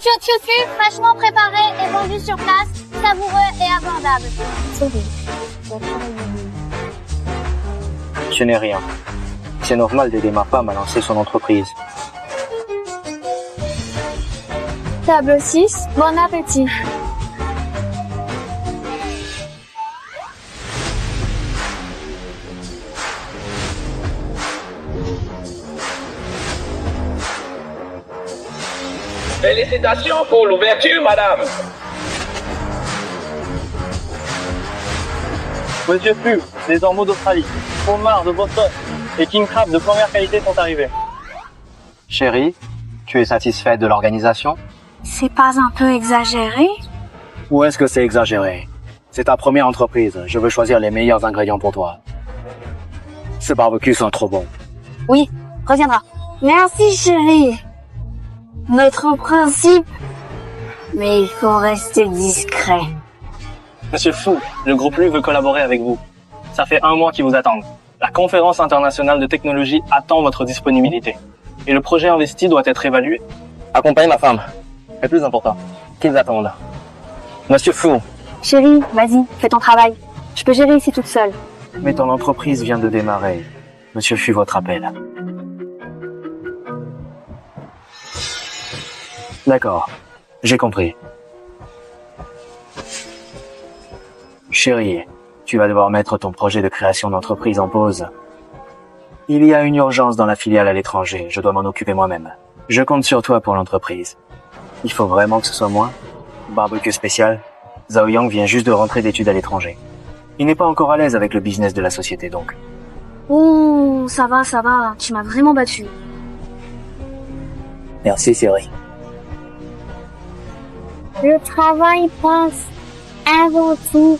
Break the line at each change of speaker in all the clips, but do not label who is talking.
Nourriture tutu, fraîchement préparée et vendue sur place, savoureux et abordable.
Ce n'est rien. C'est normal d'aider ma femme à lancer son entreprise.
Table 6, bon appétit.
Félicitations pour l'ouverture, madame.
Monsieur Fu, les ormeaux d'Australie, homards de Boston et king crab de première qualité sont arrivés. Chérie, tu es satisfaite de l'organisation?
C'est pas un peu exagéré?
Ou est-ce que c'est exagéré? C'est ta première entreprise, je veux choisir les meilleurs ingrédients pour toi. Ces barbecues sont trop bons.
Oui, reviendra. Merci chérie. Notre principe. Mais il faut rester discret.
Monsieur Fu, le groupe Lu veut collaborer avec vous. Ça fait 1 mois qu'ils vous attendent. La conférence internationale de technologie attend votre disponibilité. Et le projet investi doit être évalué. Accompagne ma femme. Le plus important, qu'ils attendent. Monsieur Fu.
Chérie, vas-y, fais ton travail. Je peux gérer ici toute seule.
Mais ton entreprise vient de démarrer. Monsieur Fu, votre appel. D'accord, j'ai compris. Chérie, tu vas devoir mettre ton projet de création d'entreprise en pause. Il y a une urgence dans la filiale à l'étranger, je dois m'en occuper moi-même. Je compte sur toi pour l'entreprise. Il faut vraiment que ce soit moi. Barbecue spécial. Zhao Yang vient juste de rentrer d'études à l'étranger. Il n'est pas encore à l'aise avec le business de la société donc.
Oh, ça va, tu m'as vraiment battu.
Merci chérie.
Le travail passe avant tout.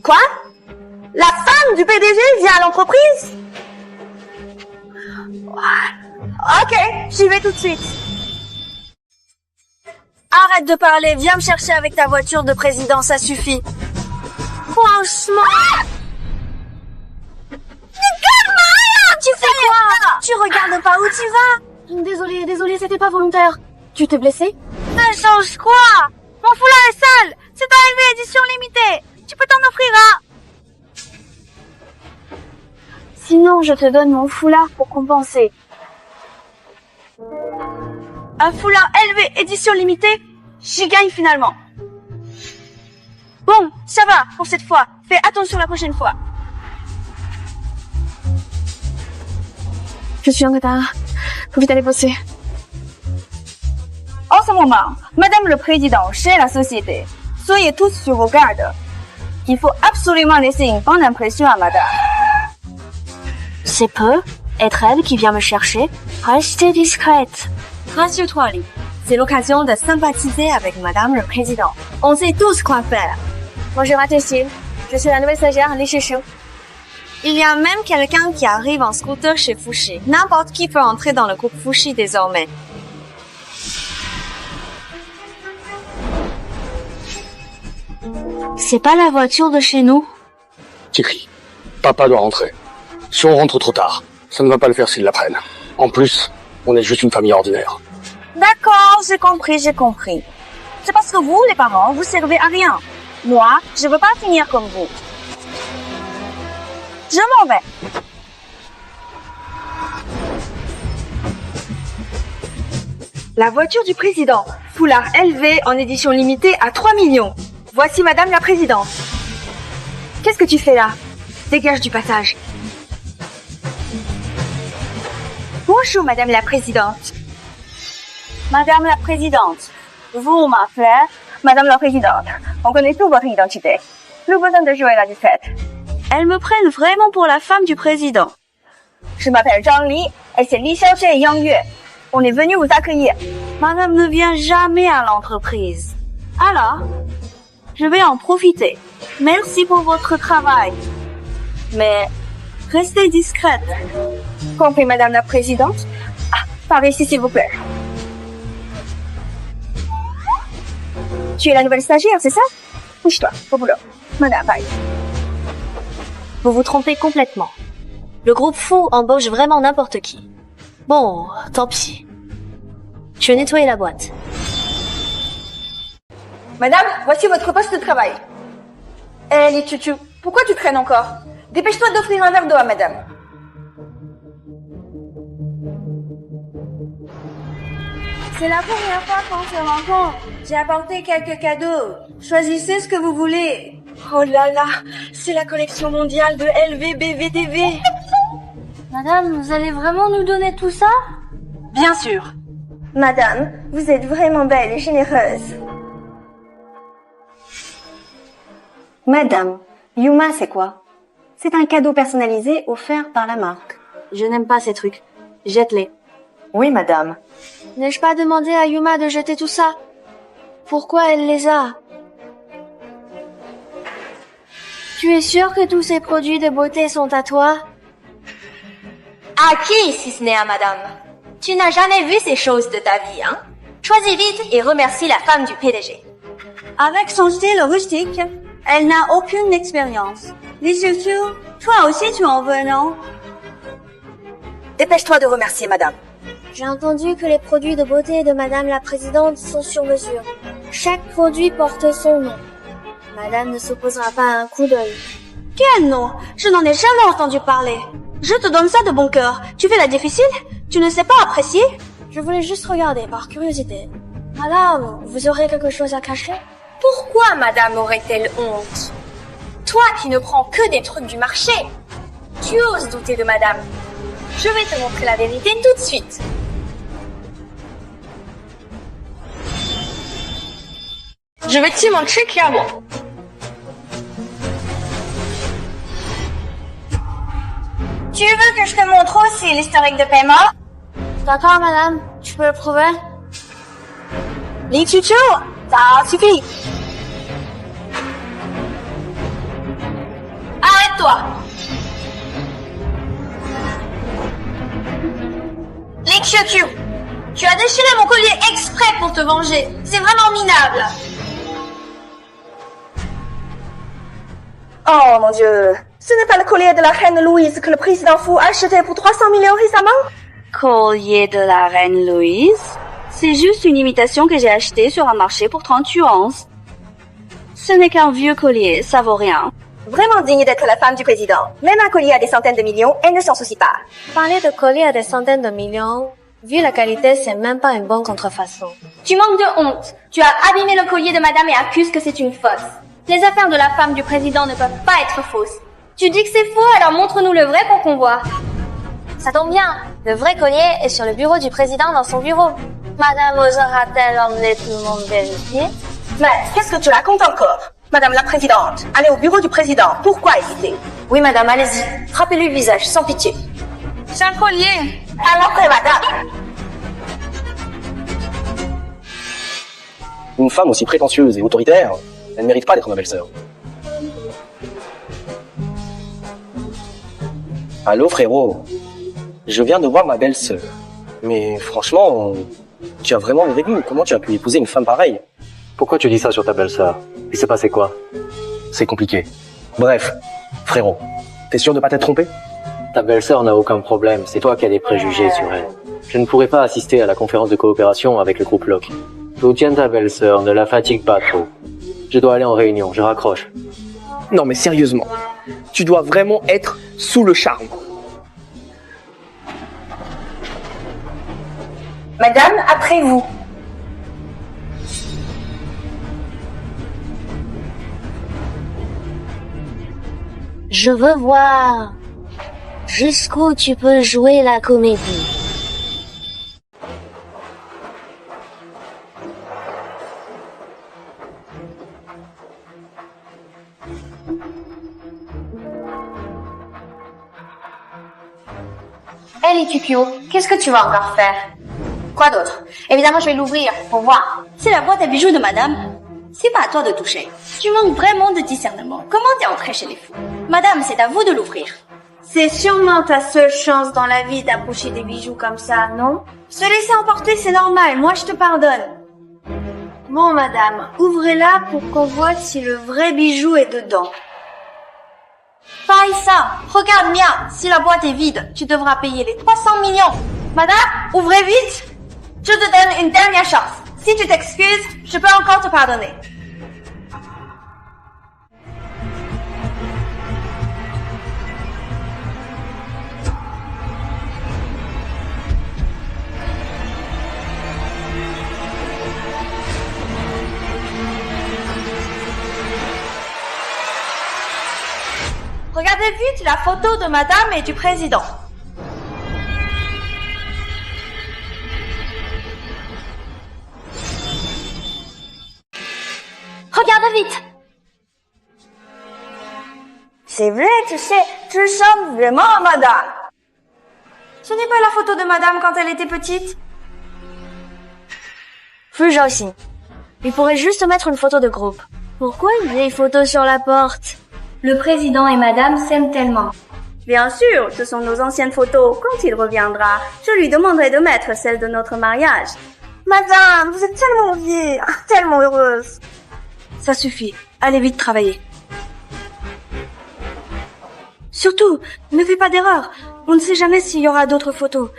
Quoi? La femme du PDG vient à l'entreprise? Ok, j'y vais tout de suite. Arrête de parler, viens me chercher avec ta voiture de président, ça suffit. Franchement... Tu fais quoi? Tu regardes pas où tu vas?
Désolée, c'était pas volontaire. Tu t'es blessé?
Ça change quoi? Mon foulard est sale. C'est arrivé édition limitée. Tu peux t'en offrir un.
Sinon, je te donne mon foulard pour compenser.
Un foulard élevé édition limitée? J'y gagne finalement. Bon, ça va pour cette fois. Fais attention la prochaine fois.
Je suis en retard. Faut vite aller bosser.
En ce moment, Madame le Président chez la société, soyez tous sur vos gardes. Il faut absolument laisser une bonne impression à Madame.
C'est peu. Être elle qui vient me chercher. Restez discrète.
Rassure-toi, Li. C'est l'occasion de sympathiser avec Madame le Président. On sait tous quoi faire.
Bonjour à Tessie. Je suis la nouvelle stagiaire, Li Chechou.
Il y a même quelqu'un qui arrive en scooter chez Fushi. N'importe qui peut entrer dans le groupe Fushi désormais.
C'est pas la voiture de chez nous?
Thierry, papa doit rentrer. Si on rentre trop tard, ça ne va pas le faire s'ils l'apprennent. En plus, on est juste une famille ordinaire.
D'accord, j'ai compris. C'est parce que vous, les parents, vous servez à rien. Moi, je veux pas finir comme vous. Je m'en vais. La voiture du président. Foulard élevé en édition limitée à 3 millions. Voici Madame la Présidente. Qu'est-ce que tu fais là? Dégage du passage. Bonjour Madame la Présidente. Madame la Présidente, vous m'appelez Madame la Présidente. On connaît tout votre identité. Plus besoin de jouer la disquette. Elles me prennent vraiment pour la femme du président. Je m'appelle Zhang Li et c'est Li Xiaoxie et Yang Yue. On est venu vous accueillir. Madame ne vient jamais à l'entreprise. Alors, je vais en profiter. Merci pour votre travail. Mais restez discrète. Compris, Madame la Présidente? Ah, par ici, s'il vous plaît. Tu es la nouvelle stagiaire, c'est ça? Bouge-toi, au boulot. Madame, bye.
Vous vous trompez complètement. Le groupe fou embauche vraiment n'importe qui. Bon, tant pis. Je vais nettoyer la boîte.
Madame, voici votre poste de travail. Les tutus, pourquoi tu traînes encore? Dépêche-toi d'offrir un verre d'eau à madame. C'est la première fois qu'on se rencontre. J'ai apporté quelques cadeaux. Choisissez ce que vous voulez. Oh là là, c'est la collection mondiale de LVBVTV.
Madame, vous allez vraiment nous donner tout ça?
Bien sûr. Madame, vous êtes vraiment belle et généreuse. Madame, Yuma, c'est quoi? C'est un cadeau personnalisé offert par la marque.
Je n'aime pas ces trucs. Jette-les.
Oui, madame.
N'ai-je pas demandé à Yuma de jeter tout ça? Pourquoi elle les a? Tu es sûr que tous ces produits de beauté sont à toi?
À qui, si ce n'est à madame? Tu n'as jamais vu ces choses de ta vie, hein? Choisis vite et remercie la femme du PDG.
Avec son style rustique, elle n'a aucune expérience. Les chaussures, toi aussi tu en veux, non? Dépêche-toi de remercier madame.
J'ai entendu que les produits de beauté de Madame la Présidente sont sur mesure. Chaque produit porte son nom. Madame ne s'opposera pas à un coup d'œil.
Quel nom? Je n'en ai jamais entendu parler. Je te donne ça de bon cœur. Tu fais la difficile? Tu ne sais pas apprécier?
Je voulais juste regarder par curiosité. Madame, vous aurez quelque chose à cacher?
Pourquoi madame aurait-elle honte? Toi qui ne prends que des trucs du marché. Tu oses douter de madame. Je vais te montrer la vérité tout de suite. Je vais te montrer clairement.
Tu veux que je te montre aussi l'historique de paiement?
D'accord, madame. Tu peux le prouver?
Les tutos, ça suffit.
Arrête-toi. Link Shokyu, tu as déchiré mon collier exprès pour te venger. C'est vraiment minable.
Oh mon Dieu, ce n'est pas le collier de la reine Louise que le président fou a acheté pour 300 millions récemment? Collier de la reine Louise? C'est juste une imitation que j'ai achetée sur un marché pour 30 yuans. Ce n'est qu'un vieux collier, ça vaut rien. Vraiment digne d'être la femme du président. Même un collier à des centaines de millions, elle ne s'en soucie pas.
Parler de collier à des centaines de millions, vu la qualité, c'est même pas une bonne contrefaçon.
Tu manques de honte. Tu as abîmé le collier de madame et accuses que c'est une fausse. Les affaires de la femme du président ne peuvent pas être fausses. Tu dis que c'est faux, alors montre-nous le vrai pour qu'on voit.
Ça tombe bien, le vrai collier est sur le bureau du président dans son bureau. Madame osera-t-elle emmener tout le monde vérifier?
Mais qu'est-ce que tu racontes encore? Madame la Présidente, allez au bureau du président. Pourquoi hésiter?
Oui madame, allez-y. Frappez-lui le visage, sans pitié.
C'est un collier. À l'entrée, madame.
Une femme aussi prétentieuse et autoritaire, elle ne mérite pas d'être ma belle-sœur. Allô frérot, je viens de voir ma belle-sœur. Mais franchement, tu as vraiment une règle. Comment tu as pu épouser une femme pareille?
Pourquoi tu dis ça sur ta belle-sœur? Il s'est passé quoi?
C'est compliqué. Bref, frérot, t'es sûr de pas t'être trompé?
Ta belle-sœur n'a aucun problème, c'est toi qui as des préjugés sur elle. Je ne pourrai pas assister à la conférence de coopération avec le groupe LOC. Soutiens ta belle-sœur, ne la fatigue pas trop. Je dois aller en réunion, je raccroche.
Non mais sérieusement, tu dois vraiment être sous le charme.
Madame, après vous.
Je veux voir jusqu'où tu peux jouer la comédie.
Hé, Tukio, qu'est-ce que tu vas encore faire? Quoi d'autre? Évidemment, je vais l'ouvrir pour voir.
C'est la boîte à bijoux de madame. C'est pas à toi de toucher. Tu manques vraiment de discernement. Comment t'es entrée chez les fous? Madame, c'est à vous de l'ouvrir. C'est sûrement ta seule chance dans la vie d'approcher des bijoux comme ça, non? Se laisser emporter, c'est normal. Moi, je te pardonne. Bon, madame, ouvrez-la pour qu'on voit si le vrai bijou est dedans. Faïssa, regarde bien. Si la boîte est vide, tu devras payer les 300 millions. Madame, ouvrez vite. Je te donne une dernière chance. Si tu t'excuses, je peux encore te pardonner. Regardez vite la photo de madame et du président.
Regardez vite.
C'est vrai, tu sais, tu ressembles vraiment à madame. Ce n'est pas la photo de madame quand elle était petite?
Fuja aussi. Il pourrait juste mettre une photo de groupe. Pourquoi une vieille photo sur la porte?
Le président et madame s'aiment tellement.
Bien sûr, ce sont nos anciennes photos. Quand il reviendra, je lui demanderai de mettre celle de notre mariage. Madame, vous êtes tellement vieille, tellement heureuse. Ça suffit, allez vite travailler. Surtout, ne fais pas d'erreur. On ne sait jamais s'il y aura d'autres photos.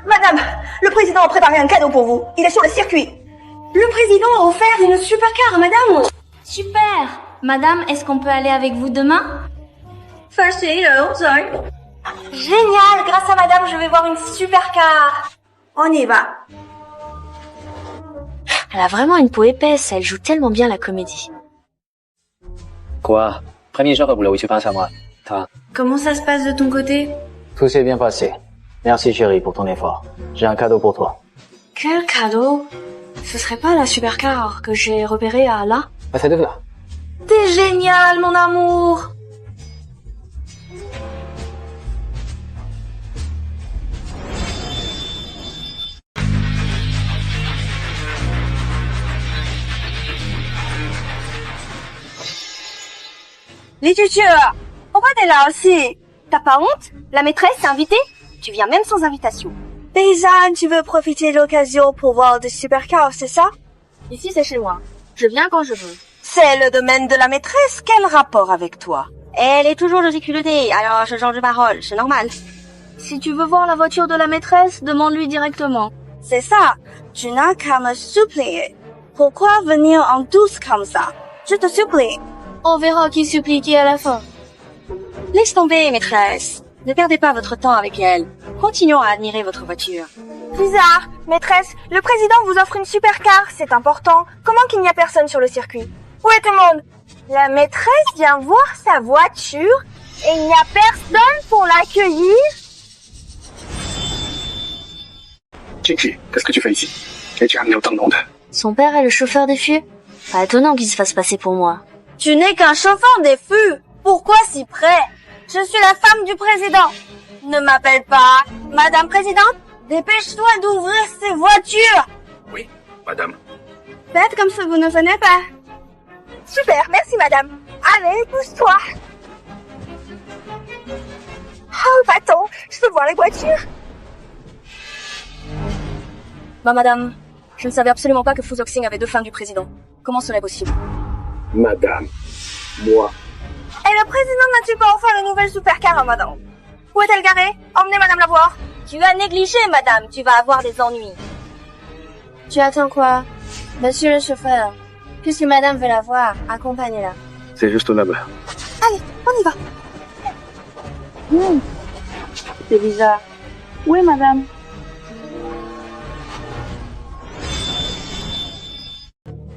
Madame, le président a préparé un cadeau pour vous. Il est sur le circuit. Le président a offert une supercar à madame.
Super. Madame, est-ce qu'on peut aller avec vous demain?
First sorry. Génial, grâce à madame, je vais voir une supercar. On y va.
Elle a vraiment une peau épaisse, elle joue tellement bien la comédie.
Quoi? Premier jour au boulot, tu penses à moi. Toi?
Comment ça se passe de ton côté?
Tout s'est bien passé. Merci chérie pour ton effort. J'ai un cadeau pour toi.
Quel cadeau? Ce serait pas la supercar que j'ai repérée à là?
Ah, c'est de là.
T'es génial, mon amour. Littérature, pourquoi t'es là aussi? T'as pas honte? La maîtresse s'est invitée? Tu viens même sans invitation. Paysanne, tu veux profiter de l'occasion pour voir des supercars, c'est ça?
Ici c'est chez moi. Je viens quand je veux.
C'est le domaine de la maîtresse, quel rapport avec toi?
Elle est toujours de culotée, alors je change de parole, c'est normal. Si tu veux voir la voiture de la maîtresse, demande-lui directement.
C'est ça, tu n'as qu'à me supplier. Pourquoi venir en douce comme ça? Je te supplie.
On verra qui supplie qui à la fin. Laisse tomber, maîtresse. Ne perdez pas votre temps avec elle. Continuons à admirer votre voiture.
Bizarre, maîtresse, le président vous offre une supercar, c'est important. Comment qu'il n'y a personne sur le circuit? Où est tout le monde? La maîtresse vient voir sa voiture et il n'y a personne pour l'accueillir?
Kiki, qu'est-ce que tu fais ici? Et tu as amené autant de monde?
Son père est le chauffeur des fûts. Pas étonnant qu'il se fasse passer pour moi.
Tu n'es qu'un chauffeur des fûts. Pourquoi si près? Je suis la femme du président. Ne m'appelle pas Madame Présidente. Dépêche-toi d'ouvrir ces voitures.
Oui, madame.
Faites comme si vous ne venez pas. Super, merci madame. Allez, pousse-toi. Oh, va-t'en, je veux voir les voitures.
Bah madame, je ne savais absolument pas que Fusoxing avait deux femmes du président. Comment cela est possible?
Madame. Moi.
Et le président n'a-t-il pas offert une nouvelle supercar à madame? Où est-elle garée? Emmenez madame la voir. Tu as négligé madame, tu vas avoir des ennuis.
Tu attends quoi? Monsieur le chauffeur, puisque madame veut la voir, accompagnez-la.
C'est juste là-bas.
Allez, on y va.
C'est bizarre. Où est madame?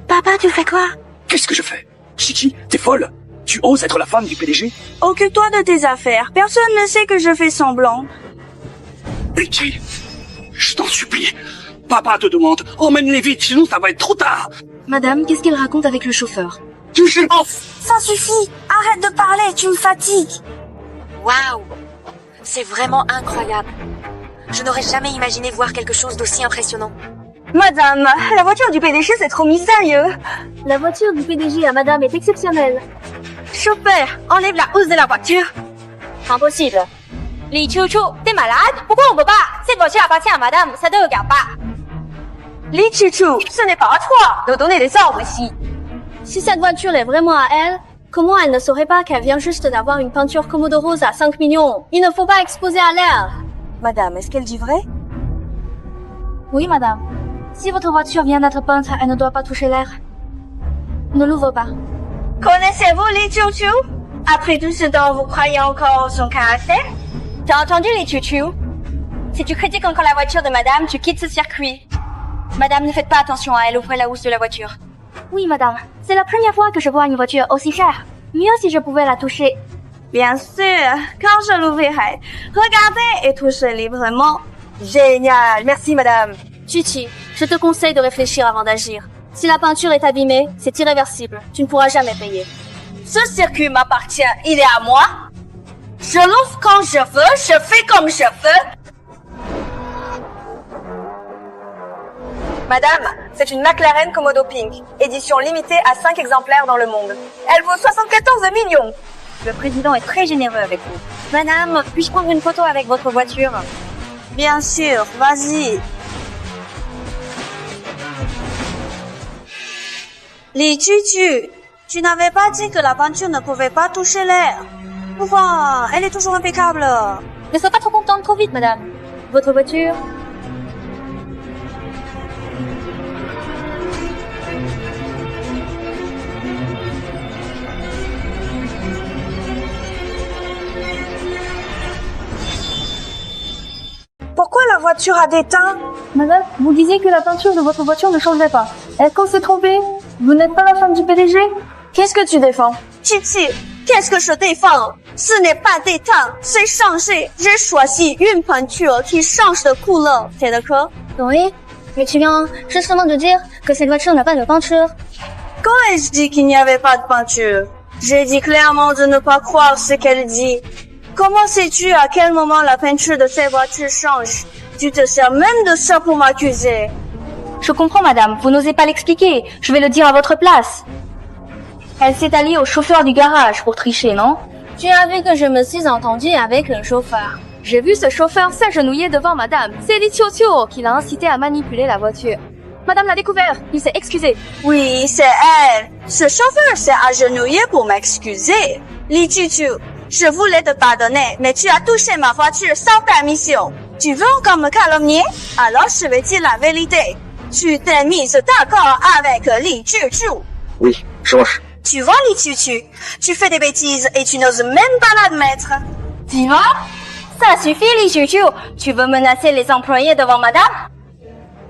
Papa, tu fais quoi?
Qu'est-ce que je fais? Chichi, t'es folle? Tu oses être la femme du PDG?
Occupe-toi de tes affaires. Personne ne sait que je fais semblant.
Pitié, je t'en supplie. Papa te demande, emmène-les vite, sinon ça va être trop tard.
Madame, qu'est-ce qu'elle raconte avec le chauffeur?
Tu silence.
Ça suffit. Arrête de parler, tu me fatigues.
Waouh! C'est vraiment incroyable. Je n'aurais jamais imaginé voir quelque chose d'aussi impressionnant.
Madame, la voiture du PDG c'est trop mystérieux.
La voiture du PDG à madame est exceptionnelle.
Chauffeur, enlève la housse de la voiture.
Impossible.
Li Chouchou, t'es malade? Pourquoi on peut pas? Cette voiture appartient à madame, ça te regarde pas.
Li Chouchou, ce n'est pas à toi de donner des ordres ici.
Si cette voiture est vraiment à elle, comment elle ne saurait pas qu'elle vient juste d'avoir une peinture Komodo rose à 5 millions? Il ne faut pas exposer à l'air.
Madame, est-ce qu'elle dit vrai?
Oui, madame. Si votre voiture vient d'être peinte, elle ne doit pas toucher l'air. Ne l'ouvre pas.
Connaissez-vous Li Chouchou? Après tout ce temps, vous croyez encore en son caractère?
T'as entendu les chouchous? Si tu critiques encore la voiture de madame, tu quittes ce circuit. Madame, ne faites pas attention à elle, ouvrez la housse de la voiture.
Oui, madame. C'est la première fois que je vois une voiture aussi chère. Mieux si je pouvais la toucher.
Bien sûr, quand je l'ouvrirai. Regardez et touchez librement. Génial, merci madame.
Chichi, je te conseille de réfléchir avant d'agir. Si la peinture est abîmée, c'est irréversible. Tu ne pourras jamais payer.
Ce circuit m'appartient, il est à moi. Je l'ouvre quand je veux, je fais comme je veux. Madame, c'est une McLaren Komodo Pink, édition limitée à 5 exemplaires dans le monde. Elle vaut 74 millions.
Le président est très généreux avec vous. Madame, puis-je prendre une photo avec votre voiture?
Bien sûr, vas-y. Li Chouchou, tu n'avais pas dit que la peinture ne pouvait pas toucher l'air. Enfin, elle est toujours impeccable.
Ne sois pas trop contente trop vite, madame. Votre voiture?
Pourquoi la voiture a des teints?
Madame, vous disiez que la peinture de votre voiture ne changerait pas. Est-ce qu'on s'est trompé? Vous n'êtes pas la femme du PDG?
Qu'est-ce que tu défends? Chichi, qu'est-ce que je défends? Ce n'est pas des teints, c'est changer. J'ai choisi une peinture qui change de couleur. T'es d'accord?
Oui, mais tu viens justement de dire que cette voiture n'a pas de peinture.
Quand ai-je dit qu'il n'y avait pas de peinture? J'ai dit clairement de ne pas croire ce qu'elle dit. Comment sais-tu à quel moment la peinture de cette voiture change? Tu te sers même de ça pour m'accuser.
Je comprends, madame. Vous n'osez pas l'expliquer. Je vais le dire à votre place. Elle s'est alliée au chauffeur du garage pour tricher, non?
Tu as vu que je me suis entendue avec le chauffeur.
J'ai vu ce chauffeur s'agenouiller devant madame. C'est Li Chouchou qui l'a incité à manipuler la voiture. Madame l'a découvert. Il s'est excusé.
Oui, c'est elle. Ce chauffeur s'est agenouillé pour m'excuser. Li Chouchou, je voulais te pardonner, mais tu as touché ma voiture sans permission. Tu veux encore me calomnier? Alors je vais dire la vérité. Tu t'es mise d'accord avec Li Chouchou.
Oui, change.
Tu vois, Li Chouchou, tu fais des bêtises et tu n'oses même pas l'admettre.
Tu vois? Ça suffit, Li Chouchou. Tu veux menacer les employés devant madame?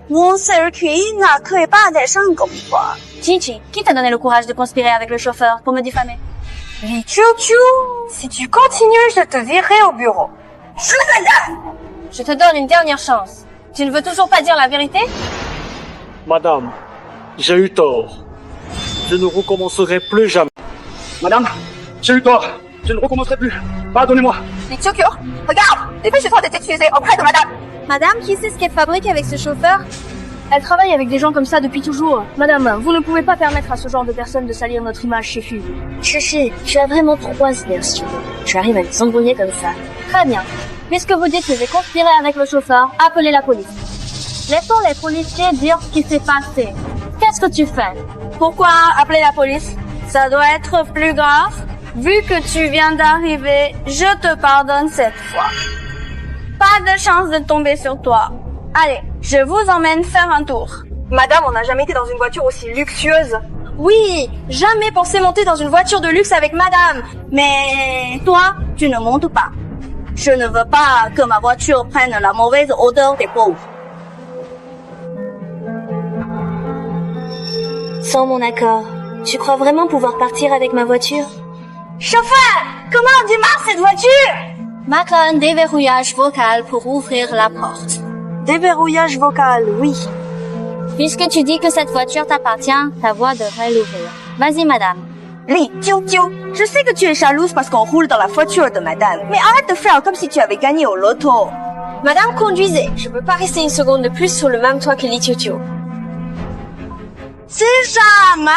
Mon circuit n'accueille pas des gens comme toi.
Chichi, qui t'a donné le courage de conspirer avec le chauffeur pour me diffamer?
Li Chouchou, si tu continues, je te virerai au bureau.
Je te donne une dernière chance. Tu ne veux toujours pas dire la vérité?
Madame, j'ai eu tort. Je ne recommencerai plus jamais. Madame, j'ai eu tort. Je ne recommencerai plus. Pardonnez-moi.
Li Chouchou, regarde! Dépêche-toi de t'excuser auprès de madame.
Madame, qui sait ce qu'elle fabrique avec ce chauffeur?
Elle travaille avec des gens comme ça depuis toujours. Madame, vous ne pouvez pas permettre à ce genre de personnes de salir notre image chez FU.
Chichi, tu as vraiment 3 idées, si tu veux. Tu arrives à les embrouiller comme ça. Très bien. Puisque vous dites que j'ai conspiré avec le chauffeur, appelez la police. Laissons les policiers dire ce qui s'est passé. Qu'est-ce que tu fais?
Pourquoi appeler la police? Ça doit être plus grave. Vu que tu viens d'arriver, je te pardonne cette fois. Pas de chance de tomber sur toi. Allez, je vous emmène faire un tour. Madame, on n'a jamais été dans une voiture aussi luxueuse. Oui, jamais pensé monter dans une voiture de luxe avec madame. Mais toi, tu ne montes pas. Je ne veux pas que ma voiture prenne la mauvaise odeur des pauvres.
Sans mon accord, tu crois vraiment pouvoir partir avec ma voiture?
Chauffeur, comment on démarre cette voiture?
Marque un déverrouillage vocal pour ouvrir la porte.
Déverrouillage vocal, oui.
Puisque tu dis que cette voiture t'appartient, ta voix devrait l'ouvrir. Vas-y, madame.
Li Chouchou, je sais que tu es jalouse parce qu'on roule dans la voiture de madame, mais arrête de faire comme si tu avais gagné au loto.
Madame, conduisez. Je peux pas rester une seconde de plus sur le même toit que Li Chouchou.
C'est Jam,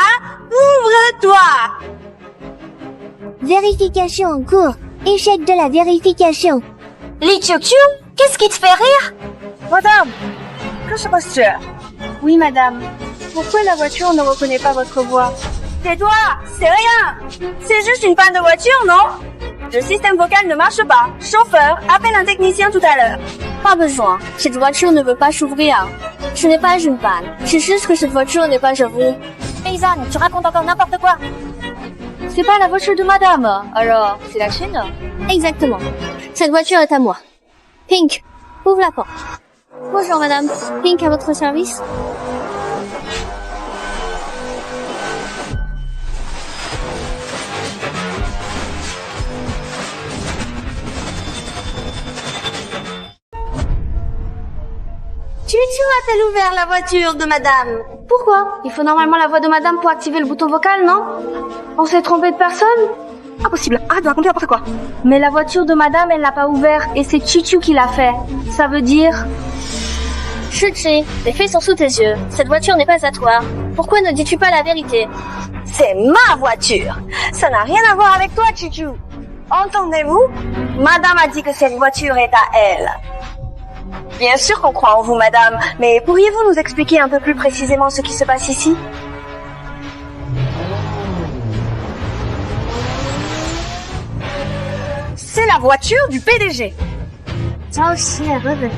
ouvre-toi.
Vérification en cours. Échec de la vérification.
Li Qiuqiu, qu'est-ce qui te fait rire?
Madame, que se passe-t-il? Oui, madame. Pourquoi la voiture ne reconnaît pas votre voix? Tais-toi, c'est rien. C'est juste une panne de voiture, non? Le système vocal ne marche pas. Chauffeur, appelle un technicien tout à l'heure.
Pas besoin. Cette voiture ne veut pas s'ouvrir. Ce n'est pas une panne. C'est juste que cette voiture n'est pas ouverte.
Paysanne, tu racontes encore n'importe quoi.
C'est pas la voiture de madame. Alors, c'est la sienne? Exactement. Cette voiture est à moi. Pink, ouvre la porte. Bonjour madame. Pink à votre service?
A-t-elle ouvert la voiture de madame?
Pourquoi? Il faut normalement la voix de madame pour activer le bouton vocal, non? On s'est trompé de personne?
Impossible. Arrête de raconter n'importe quoi.
Mais la voiture de madame, elle l'a pas ouvert et c'est Qiuqiu qui l'a fait. Ça veut dire...
Chuchi, les faits sont sous tes yeux. Cette voiture n'est pas à toi. Pourquoi ne dis-tu pas la vérité?
C'est ma voiture. Ça n'a rien à voir avec toi, Qiuqiu. Entendez-vous? Madame a dit que cette voiture est à elle. Bien sûr qu'on croit en vous, madame, mais pourriez-vous nous expliquer un peu plus précisément ce qui se passe ici? C'est la voiture du PDG.
Ça aussi, elle revient.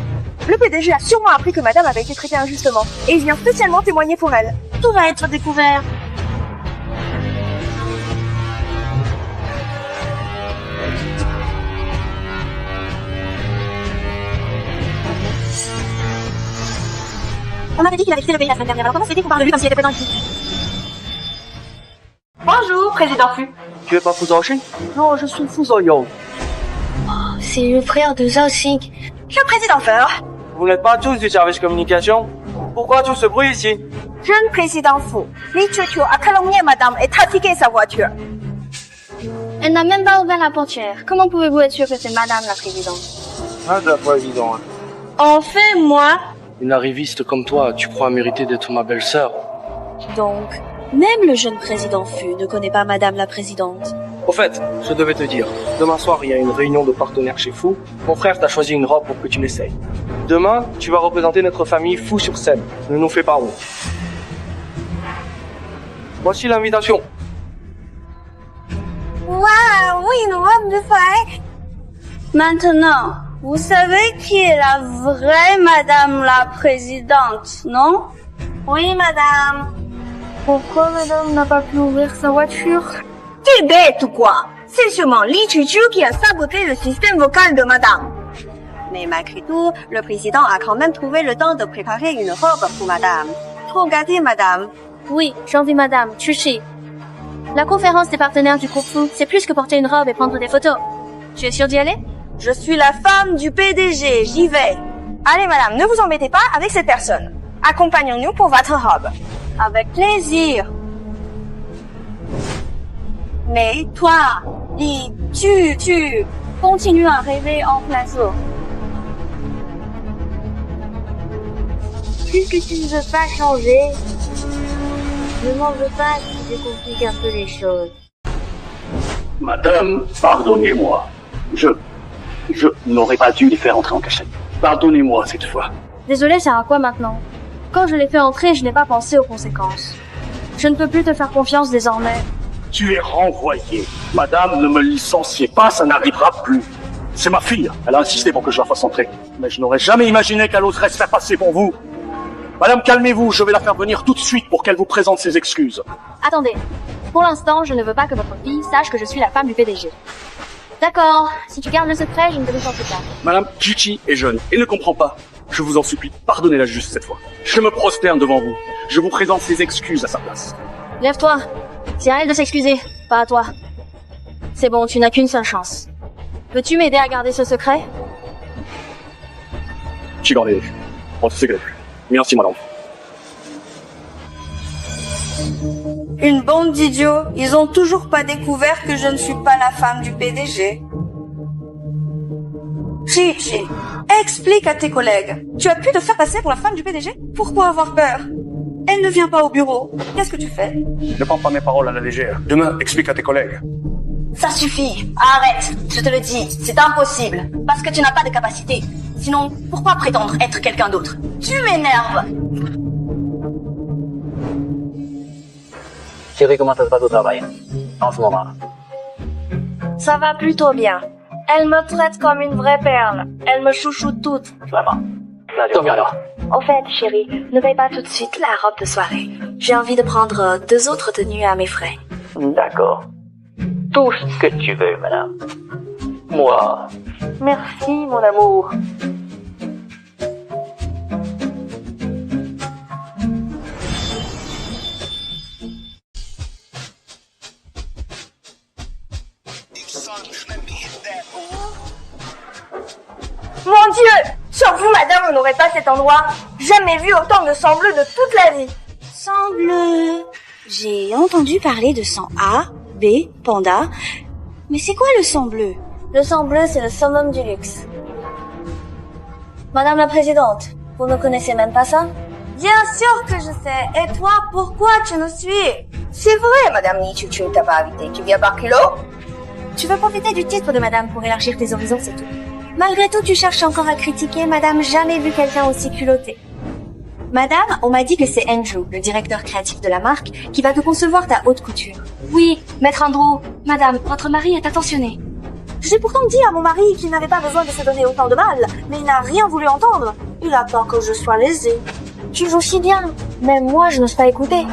Le PDG a sûrement appris que madame avait été traitée injustement, et il vient spécialement témoigner pour elle.
Tout va être découvert.
On avait dit qu'il avait quitté le pays la semaine dernière, alors comment c'est dit qu'on parle de lui comme s'il était présent ici? Bonjour, président Fu.
Tu es pas Fu Zhaoxing? Non, je suis Fu Zhaoyou.
C'est le frère de Zhao Xing.
Le président Feur.
Vous n'êtes pas tous du service communication? Pourquoi tout ce bruit ici?
Jeune président Fu, Li Qiuqiu a calomnié madame et trafiqué sa voiture.
Elle n'a même pas ouvert la portière. Comment pouvez-vous être sûr que c'est madame la présidente?
Ah, c'est pas évident. Hein.
Enfin, moi.
Une arriviste comme toi, tu crois mériter d'être ma belle-sœur?
Donc, même le jeune président Fu ne connaît pas madame la présidente.
Au fait, je devais te dire, demain soir il y a une réunion de partenaires chez Fu. Mon frère t'a choisi une robe pour que tu l'essayes. Demain, tu vas représenter notre famille Fu sur scène. Ne nous fais pas honte. Voici l'invitation.
Waouh, oui, une robe de fête. Maintenant, vous savez qui est la vraie madame la présidente, non? Oui, madame.
Pourquoi madame n'a pas pu ouvrir sa voiture?
T'es bête ou quoi? C'est sûrement Li Qiuqiu qui a saboté le système vocal de madame. Mais malgré tout, le président a quand même trouvé le temps de préparer une robe pour madame. Trop gâtée, madame.
Oui, j'ai envie madame, Chuchi. La conférence des partenaires du groupe Fu, c'est plus que porter une robe et prendre des photos. Tu es sûre d'y aller?
Je suis la femme du PDG, j'y vais. Allez, madame, ne vous embêtez pas avec cette personne. Accompagnons-nous pour votre robe. Avec plaisir. Mais toi, Li, tu continues à rêver en plein jour.
Puisque tu ne veux pas changer, ne m'en veux pas si je complique un peu les choses.
Madame, pardonnez-moi. Je n'aurais pas dû les faire entrer en cachette. Pardonnez-moi cette fois.
Désolée, ça à quoi maintenant? Quand je l'ai fait entrer, je n'ai pas pensé aux conséquences. Je ne peux plus te faire confiance désormais.
Tu es renvoyé. Madame, ne me licenciez pas, ça n'arrivera plus. C'est ma fille. Elle a insisté pour que je la fasse entrer. Mais je n'aurais jamais imaginé qu'elle oserait se faire passer pour vous. Madame, calmez-vous, je vais la faire venir tout de suite pour qu'elle vous présente ses excuses.
Attendez. Pour l'instant, je ne veux pas que votre fille sache que je suis la femme du PDG. D'accord. Si tu gardes le secret, je ne te défendrai pas.
Madame, Chichi est jeune et ne comprend pas. Je vous en supplie, pardonnez-la juste cette fois. Je me prosterne devant vous. Je vous présente ses excuses à sa place.
Lève-toi. C'est à elle de s'excuser, pas à toi. C'est bon, tu n'as qu'une seule chance. Peux-tu m'aider à garder ce secret?
Merci, madame.
Une bande d'idiots, ils ont toujours pas découvert que je ne suis pas la femme du PDG. Chichi, explique à tes collègues. Tu as pu te faire passer pour la femme du PDG? Pourquoi avoir peur? Elle ne vient pas au bureau. Qu'est-ce que tu fais?
Ne prends pas mes paroles à la légère. Demain, explique à tes collègues.
Ça suffit. Arrête, je te le dis, c'est impossible. Parce que tu n'as pas de capacité. Sinon, pourquoi prétendre être quelqu'un d'autre? Tu m'énerves.
Chérie, comment ça se passe au travail en ce moment?
Ça va plutôt bien. Elle me traite comme une vraie perle. Elle me chouchoute toute.
Vraiment? Tant mieux alors.
Au fait, chérie, ne paye pas tout de suite la robe de soirée. J'ai envie de prendre 2 autres tenues à mes frais.
D'accord. Tout ce que tu veux, madame. Moi.
Merci, mon amour.
Mon Dieu! Sans vous, madame, on n'aurait pas cet endroit. Jamais vu autant de sang bleu de toute la vie.
Sang bleu. J'ai entendu parler de sang A, B, panda. Mais c'est quoi le sang bleu?
Le sang bleu, c'est le summum du luxe. Madame la Présidente, vous ne connaissez même pas ça?
Bien sûr que je sais. Et toi, pourquoi tu me suis? C'est vrai, madame Nietzsche, tu ne t'as pas invité. Tu viens par kilo?
Tu veux profiter du titre de madame pour élargir tes horizons, c'est tout. Malgré tout, tu cherches encore à critiquer. Madame, jamais vu quelqu'un aussi culotté. Madame, on m'a dit que c'est Andrew, le directeur créatif de la marque, qui va te concevoir ta haute couture. Oui, maître Andrew. Madame, votre mari est attentionné.
J'ai pourtant dit à mon mari qu'il n'avait pas besoin de se donner autant de mal, mais il n'a rien voulu entendre. Il a peur que je sois lésée.
Tu joues si bien. Même moi, je n'ose pas écouter.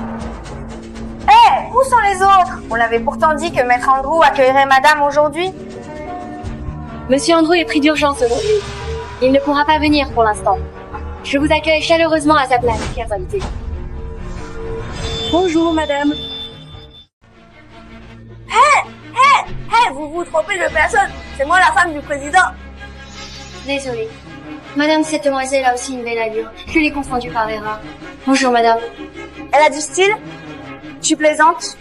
Où sont les autres? On l'avait pourtant dit que maître Andrew accueillerait madame aujourd'hui.
Monsieur Andrew est pris d'urgence aujourd'hui. Il ne pourra pas venir pour l'instant. Je vous accueille chaleureusement à sa place, chers invités.
Bonjour, madame. Vous vous trompez de personne. C'est moi la femme du président.
Désolée. Madame, cette demoiselle a aussi une belle allure. Je l'ai confondue par erreur. Bonjour, madame.
Elle a du style? Tu plaisantes?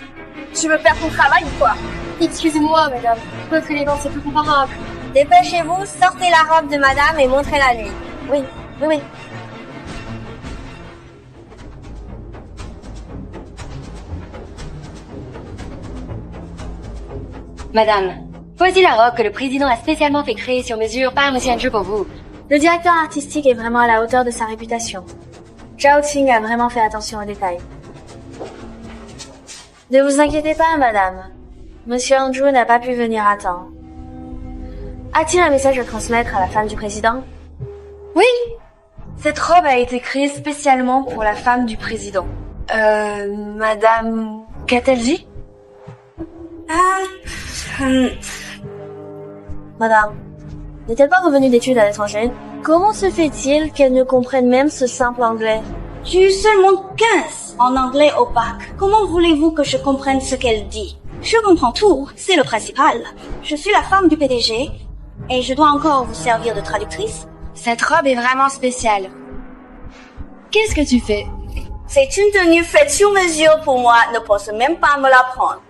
Tu veux faire ton travail ou quoi?
Excusez-moi, madame. Votre élégance est plus comparable.
Dépêchez-vous, sortez la robe de madame et montrez-la lui. Oui.
Madame, voici la robe que le président a spécialement fait créer sur mesure par Monsieur Andrew pour vous. Le directeur artistique est vraiment à la hauteur de sa réputation. Zhao Qing a vraiment fait attention aux détails. Ne vous inquiétez pas, madame. Monsieur Andrew n'a pas pu venir à temps. A-t-il un message à transmettre à la femme du président? Oui. Cette robe a été créée spécialement pour la femme du président. Madame... Qu'a-t-elle dit? Madame, n'est-elle pas revenue d'études à l'étranger? Comment se fait-il qu'elle ne comprenne même ce simple anglais?
J'ai eu seulement 15 en anglais au bac. Comment voulez-vous que je comprenne ce qu'elle dit? Je comprends tout, c'est le principal. Je suis la femme du PDG et je dois encore vous servir de traductrice.
Cette robe est vraiment spéciale. Qu'est-ce que tu fais?
C'est une tenue faite sur mesure pour moi, ne pense même pas me la prendre.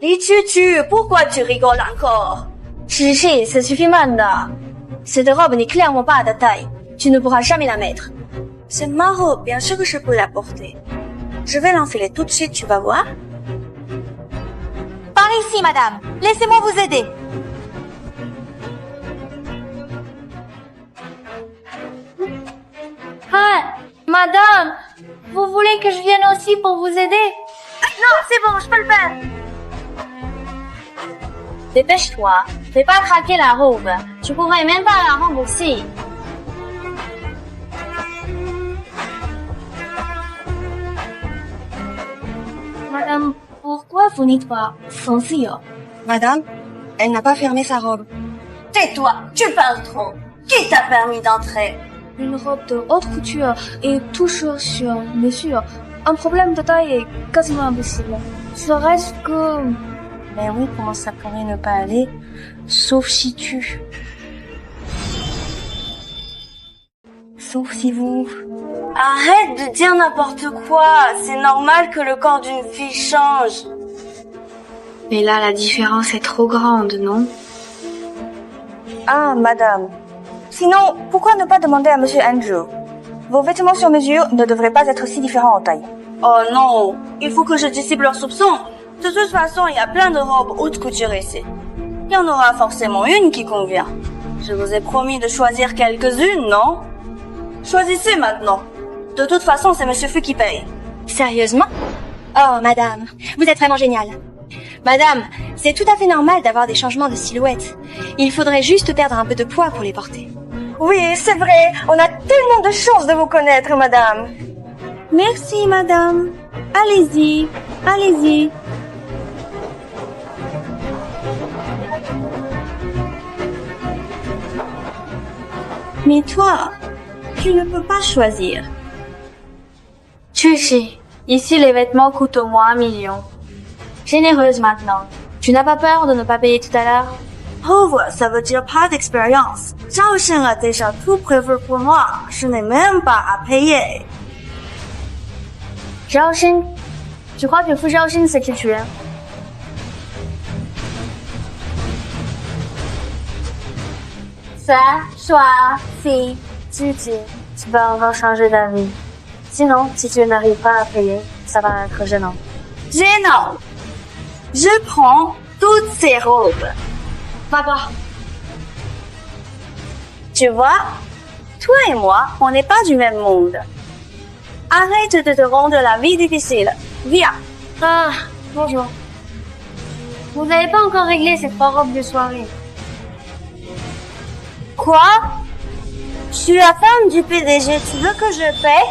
Li Chuchu, pourquoi tu rigoles encore?
Chichi, ça suffit maintenant. Cette robe n'est clairement pas à ta taille. Tu ne pourras jamais la mettre.
C'est ma robe, bien sûr que je peux la porter. Je vais l'enfiler tout de suite, tu vas voir.
Par ici, madame. Laissez-moi vous aider.
Ah, madame, vous voulez que je vienne aussi pour vous aider?
Non, c'est bon, je peux le faire.
Dépêche-toi, fais pas craquer la robe. Tu pourrais même pas la rendre aussi. Madame, pourquoi vous n'êtes pas sincère?
Madame, elle n'a pas fermé sa robe. Tais-toi, tu parles trop. Qui t'a permis d'entrer?
Une robe de haute couture et toujours sur mesure. Un problème de taille est quasiment impossible. Serait-ce que...
Mais oui, comment ça pourrait ne pas aller? Sauf si tu... Sauf si vous... Arrête de dire n'importe quoi. C'est normal que le corps d'une fille change.
Mais là, la différence est trop grande, non?
Ah, madame. Sinon, pourquoi ne pas demander à monsieur Andrew? Vos vêtements sur mesure ne devraient pas être si différents en taille. Oh non, il faut que je dissipe leurs soupçons.
De toute façon, il y a plein de robes haute couture ici. Il y en aura forcément une qui convient. Je vous ai promis de choisir quelques-unes, non? Choisissez maintenant. De toute façon, c'est Monsieur Fu qui paye.
Sérieusement? Oh, madame, vous êtes vraiment géniale. Madame, c'est tout à fait normal d'avoir des changements de silhouette. Il faudrait juste perdre un peu de poids pour les porter.
Oui, c'est vrai. On a tellement de chance de vous connaître, madame.
Merci, madame. Allez-y, allez-y. Mais toi, tu ne peux pas choisir.
Chuchi, ici les vêtements coûtent au moins 1 million. Généreuse maintenant. Tu n'as pas peur de ne pas payer tout à l'heure?
Pauvre, ça veut dire pas d'expérience. Zhao Shen a déjà tout prévu pour moi. Je n'ai même pas à payer.
Zhao Xin, tu crois que Fu Zhaoxin sait qui tu es? Ça, choisis, tu vas encore changer d'avis. Sinon, si tu n'arrives pas à payer, ça va être gênant.
Gênant. Je prends toutes ces robes.
Papa.
Tu vois, toi et moi, on n'est pas du même monde. Arrête de te rendre la vie difficile. Viens.
Ah, bonjour. Vous n'avez pas encore réglé ces 3 robes de soirée.
Quoi? Je suis la femme du PDG, tu veux que je paie?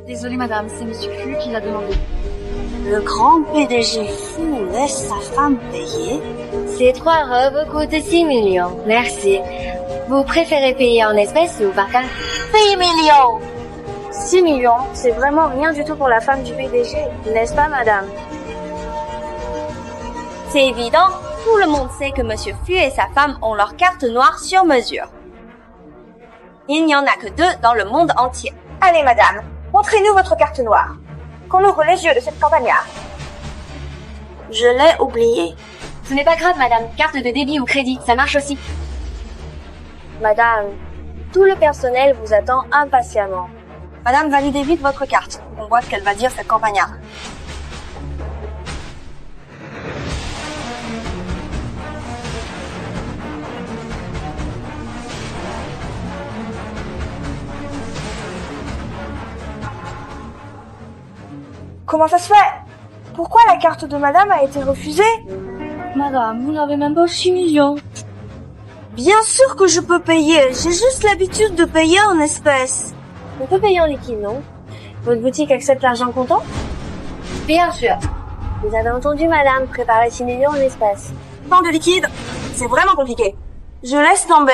Désolée madame, c'est Monsieur Fu qui l'a demandé.
Le grand PDG Fu laisse sa femme payer?
Ces 3 robes coûtent 6 millions. Merci. Vous préférez payer en espèces ou par carte?
6 millions!
6 millions, c'est vraiment rien du tout pour la femme du PDG, n'est-ce pas madame?
C'est évident, tout le monde sait que Monsieur Fu et sa femme ont leur carte noire sur mesure. Il n'y en a que 2 dans le monde entier.
Allez, madame, montrez-nous votre carte noire. Qu'on ouvre les yeux de cette campagnarde.
Je l'ai oublié.
Ce n'est pas grave madame, carte de débit ou crédit, ça marche aussi.
Madame, tout le personnel vous attend impatiemment.
Madame, validez vite votre carte. On voit ce qu'elle va dire, cette campagnarde. Comment ça se fait? Pourquoi la carte de madame a été refusée?
Madame, vous n'avez même pas 6 millions. Bien sûr que je peux payer. J'ai juste l'habitude de payer en espèces.
On peut payer en liquide, non? Votre boutique accepte l'argent comptant?
Bien sûr.
Vous avez entendu, madame, préparer 6 millions en espèces.
Tant de liquide, c'est vraiment compliqué.
Je laisse tomber.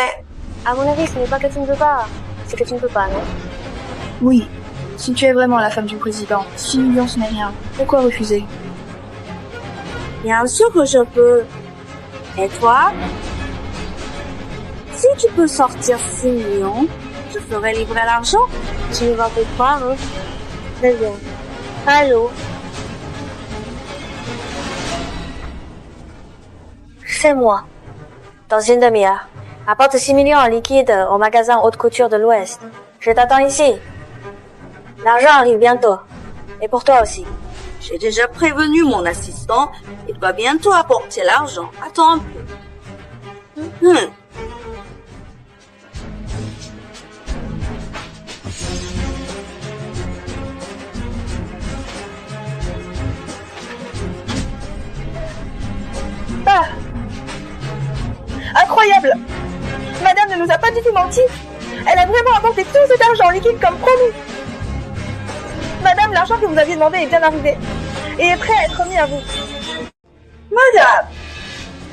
À mon avis, ce n'est pas que tu ne peux pas, c'est que tu ne peux pas, non?
Oui. Si tu es vraiment la femme du président, 6 millions ce n'est rien. Pourquoi refuser?
Bien sûr que je peux. Et toi? Si tu peux sortir 6 millions, je ferai livrer l'argent.
Tu ne vas pas croire, hein? Très bien. Allô? C'est moi. Dans une demi-heure. Apporte 6 millions en liquide au magasin haute couture de l'Ouest. Je t'attends ici. L'argent arrive bientôt. Et pour toi aussi.
J'ai déjà prévenu mon assistant. Il va bientôt apporter l'argent. Attends un peu.
Ah! Incroyable! Madame ne nous a pas du tout menti. Elle a vraiment apporté tout cet argent en liquide comme promis. Madame, l'argent que vous aviez demandé est bien arrivé et est prêt à être remis à vous. Madame,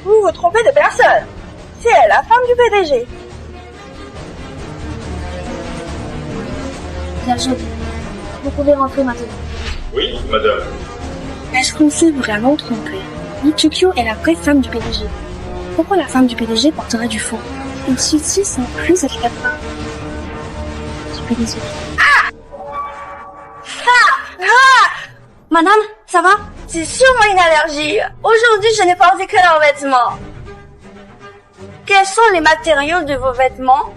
vous vous trompez de personne. C'est elle, la femme du PDG.
L'agent, vous pouvez rentrer maintenant.
Oui, madame.
Est-ce qu'on s'est vraiment trompé? Li Chukyo est la vraie femme du PDG. Pourquoi la femme du PDG porterait du faux? Et ceux-ci sont plus efficaces. Du PDG.
Madame, ça va? C'est sûrement une allergie. Aujourd'hui, je n'ai pas envie que leurs vêtements. Quels sont les matériaux de vos vêtements?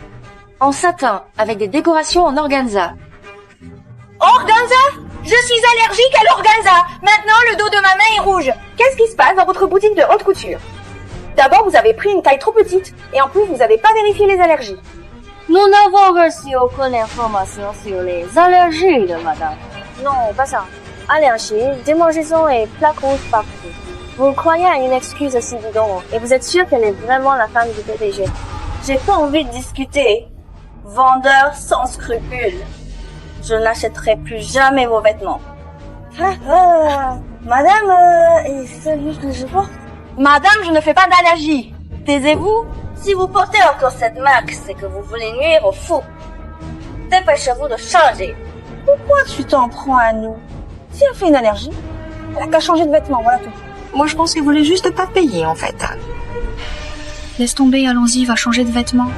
En satin, avec des décorations en organza.
Organza? Je
Je suis allergique à l'organza. Maintenant, le dos de ma main est rouge. Qu'est-ce qui se passe dans votre boutique de haute couture? D'abord, vous avez pris une taille trop petite. Et en plus, vous n'avez pas vérifié les allergies.
Nous n'avons reçu aucune information sur les allergies de madame. Non, pas ça. Allergies, démangeaisons et plaques rouges partout. Vous croyez à une excuse aussi bidon et vous êtes sûr qu'elle est vraiment la femme du PDG.
J'ai pas envie de discuter. Vendeur sans scrupules. Je n'achèterai plus jamais vos vêtements. Madame, et celui que je porte? Madame, je ne fais pas d'allergie. Taisez-vous. Si vous portez encore cette marque, c'est que vous voulez nuire aux fous. Dépêchez-vous de changer. Pourquoi tu t'en prends à nous? Si elle fait une allergie, elle a qu'à changer de vêtements, voilà tout.
Moi, je pense qu'elle voulait juste pas payer, en fait.
Laisse tomber, allons-y, va changer de vêtements.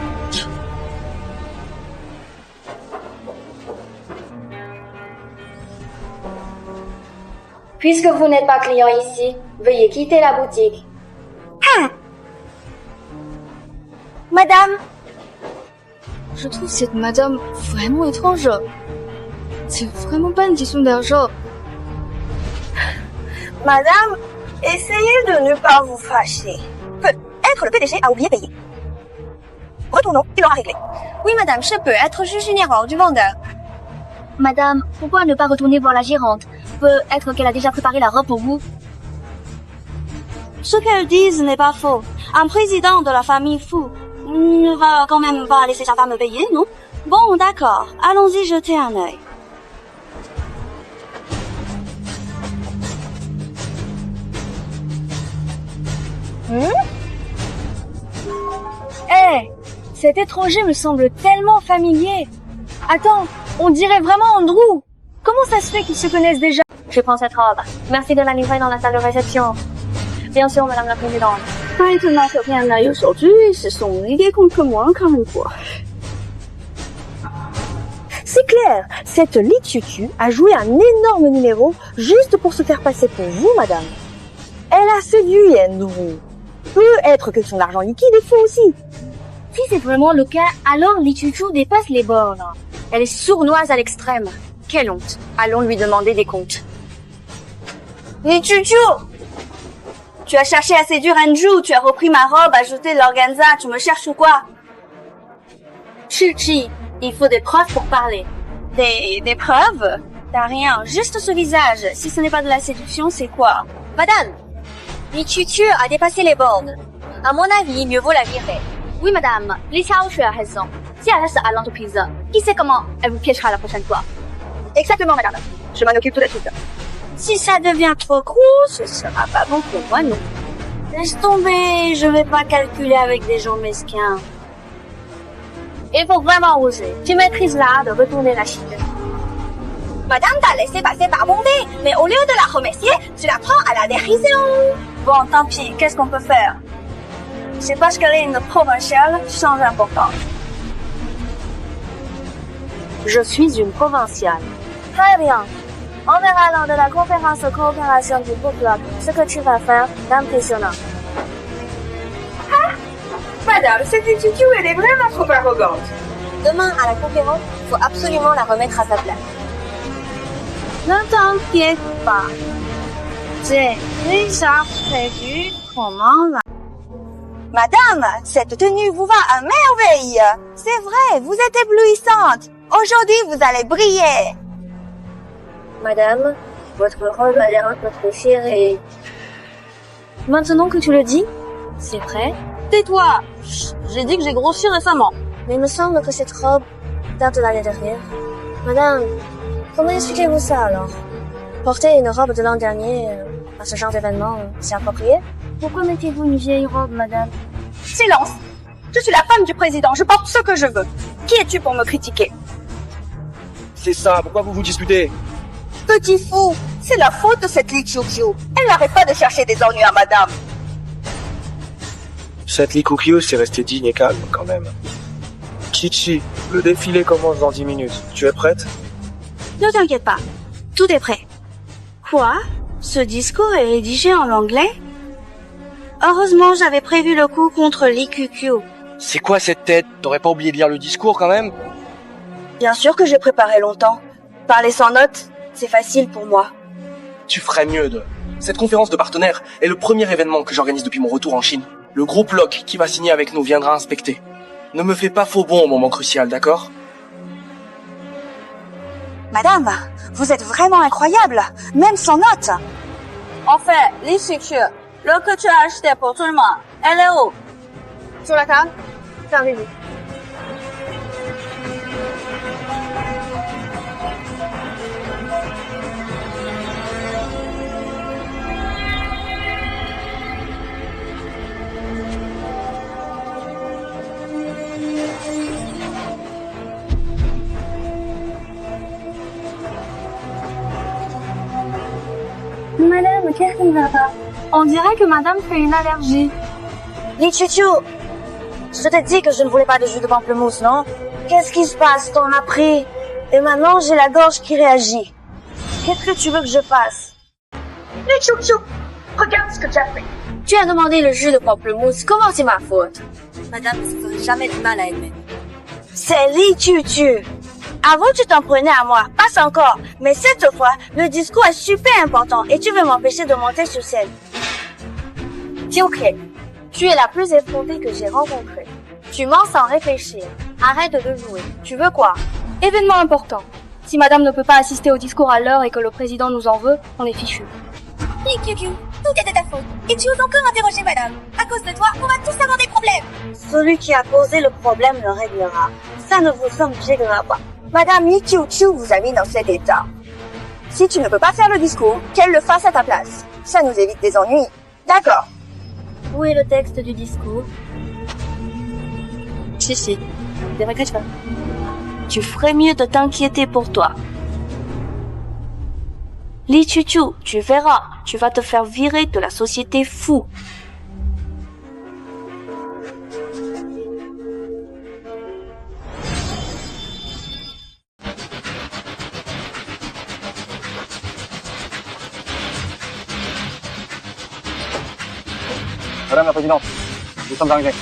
Puisque vous n'êtes pas client ici, veuillez quitter la boutique.
Madame,
Je trouve cette madame vraiment étrange. C'est vraiment pas une question d'argent.
Madame, essayez de ne pas vous fâcher. Peut-être le PDG a oublié de payer. Retournons, il aura réglé. Oui, madame, je peux être juste une erreur du vendeur.
Madame, pourquoi ne pas retourner voir la gérante? Peut-être qu'elle a déjà préparé la robe pour vous.
Ce qu'elles disent n'est pas faux. Un président de la famille fou ne va quand même pas laisser sa femme payer, non? Bon, d'accord. Allons-y jeter un œil.
Cet étranger me semble tellement familier. Attends, on dirait vraiment Andrew. Comment ça se fait qu'ils se connaissent déjà? Je prends cette robe. Merci de la livrer dans la salle de réception. Bien sûr, madame la présidente.
Maintenant que rien n'a aujourd'hui, ce sont ligués contre moi encore une fois. C'est clair, cette Li Chuchu a joué un énorme numéro juste pour se faire passer pour vous, madame. Elle a séduit Andrew. Peut-être que son argent liquide est faux aussi.
Si c'est vraiment le cas, alors Li Chuchu dépasse les bornes. Elle est sournoise à l'extrême. Quelle honte. Allons lui demander des comptes.
Li Chuchu! Tu as cherché à séduire Andrew, tu as repris ma robe, ajouté de l'organza, tu me cherches ou quoi?
Chuchi, il faut des preuves pour parler.
Des preuves? T'as rien, juste ce visage. Si ce n'est pas de la séduction, c'est quoi?
Madame, Li Chuchu a dépassé les bornes. À mon avis, mieux vaut la virer.
Oui, madame, Li Xiaoshui a raison. Si elle reste à l'entreprise, qui sait comment elle vous piégera la prochaine fois?
Exactement, madame. Je m'en occupe tout de suite.
Si ça devient trop gros, ce sera pas bon pour moi, non. Laisse tomber, je vais pas calculer avec des gens mesquins.
Il faut vraiment oser. Tu maîtrises l'art de retourner la Chine.
Madame t'a laissé passer par Bombay, mais au lieu de la remercier, tu la prends à la dérision.
Bon, tant pis, qu'est-ce qu'on peut faire? C'est parce qu'elle est une provinciale sans importance.
Je suis une provinciale. Très bien. On verra lors de la conférence de coopération du Book Club ce que tu vas faire d'impressionnant.
Madame, cette Li Chuchu, elle est vraiment trop arrogante.
Demain, à la conférence, il faut absolument la remettre à sa place.
Ne t'inquiète pas. J'ai déjà prévu comment la... Madame, cette tenue vous va à merveille. C'est vrai, vous êtes éblouissante. Aujourd'hui, vous allez briller.
Madame, votre robe a l'air un peu trop serrée. Maintenant que tu le dis, c'est vrai.
Tais-toi. J'ai dit que j'ai grossi récemment.
Mais il me semble que cette robe date de l'année dernière. Madame, comment expliquez-vous ça alors? Porter une robe de l'an dernier à ce genre d'événement, c'est approprié? Pourquoi mettez-vous une vieille robe, madame?
Silence. Je suis la femme du président, je porte ce que je veux. Qui es-tu pour me critiquer?
C'est ça, pourquoi vous vous disputez?
Petit fou, c'est la faute de cette Li Chuchu. Elle n'arrête pas de chercher des ennuis à madame.
Cette Li Kukyu, c'est resté digne et calme quand même. Chichi, le défilé commence dans 10 minutes. Tu es prête?
Ne t'inquiète pas, tout est prêt. Quoi? Ce discours est rédigé en anglais? Heureusement, j'avais prévu le coup contre Li Kukyu.
C'est quoi cette tête? T'aurais pas oublié de lire le discours quand même?
Bien sûr que j'ai préparé longtemps. Parler sans notes,
C'est facile pour moi.
Tu ferais mieux de... Cette conférence de partenaires est le premier événement que j'organise depuis mon retour en Chine. Le groupe LOC qui va signer avec nous viendra inspecter. Ne me fais pas faux bond au moment crucial, d'accord?
Madame, vous êtes vraiment incroyable, même sans note. En fait, Li Qiqiu, l'eau que tu as acheté pour tout le monde, elle est où?
Sur la table. C'est arrivé.
Madame, qu'est-ce qui ne va pas? On dirait que madame fait une allergie.
Li Qiqiu, je t'ai dit que je ne voulais pas de jus de pamplemousse, non? Qu'est-ce qui se passe? T'en as pris. Et maintenant, j'ai la gorge qui réagit. Qu'est-ce que tu veux que je fasse?
Li Qiqiu, regarde ce que tu as fait.
Tu as demandé le jus de pamplemousse, comment c'est ma faute?
Madame ne se ferait jamais de mal à elle-même. C'est Li Qiqiu. Avant, tu t'en prenais à moi, passe encore. Mais cette fois, le discours est super important et tu veux m'empêcher de monter sur scène.
Ok, tu es la plus effrontée que j'ai rencontrée. Tu mens sans réfléchir. Arrête de jouer. Tu veux quoi?
Événement important. Si madame ne peut pas assister au discours à l'heure et que le président nous en veut, on est fichu.
Li Qiqiu, tout est de ta faute. Et tu oses encore interroger madame. À cause de toi, on va tous avoir des problèmes.
Celui qui a causé le problème le réglera. Ça ne vous obligera pas. Madame Li Qiqiu vous a mis dans cet état. Si tu ne peux pas faire le discours, qu'elle le fasse à ta place. Ça nous évite des ennuis. D'accord.
Où est le texte du discours?
Si. Ne regrette pas. Tu ferais mieux de t'inquiéter pour toi. Li Qiqiu, tu verras, tu vas te faire virer de la société fou.
Madame la Présidente, nous sommes arrivés.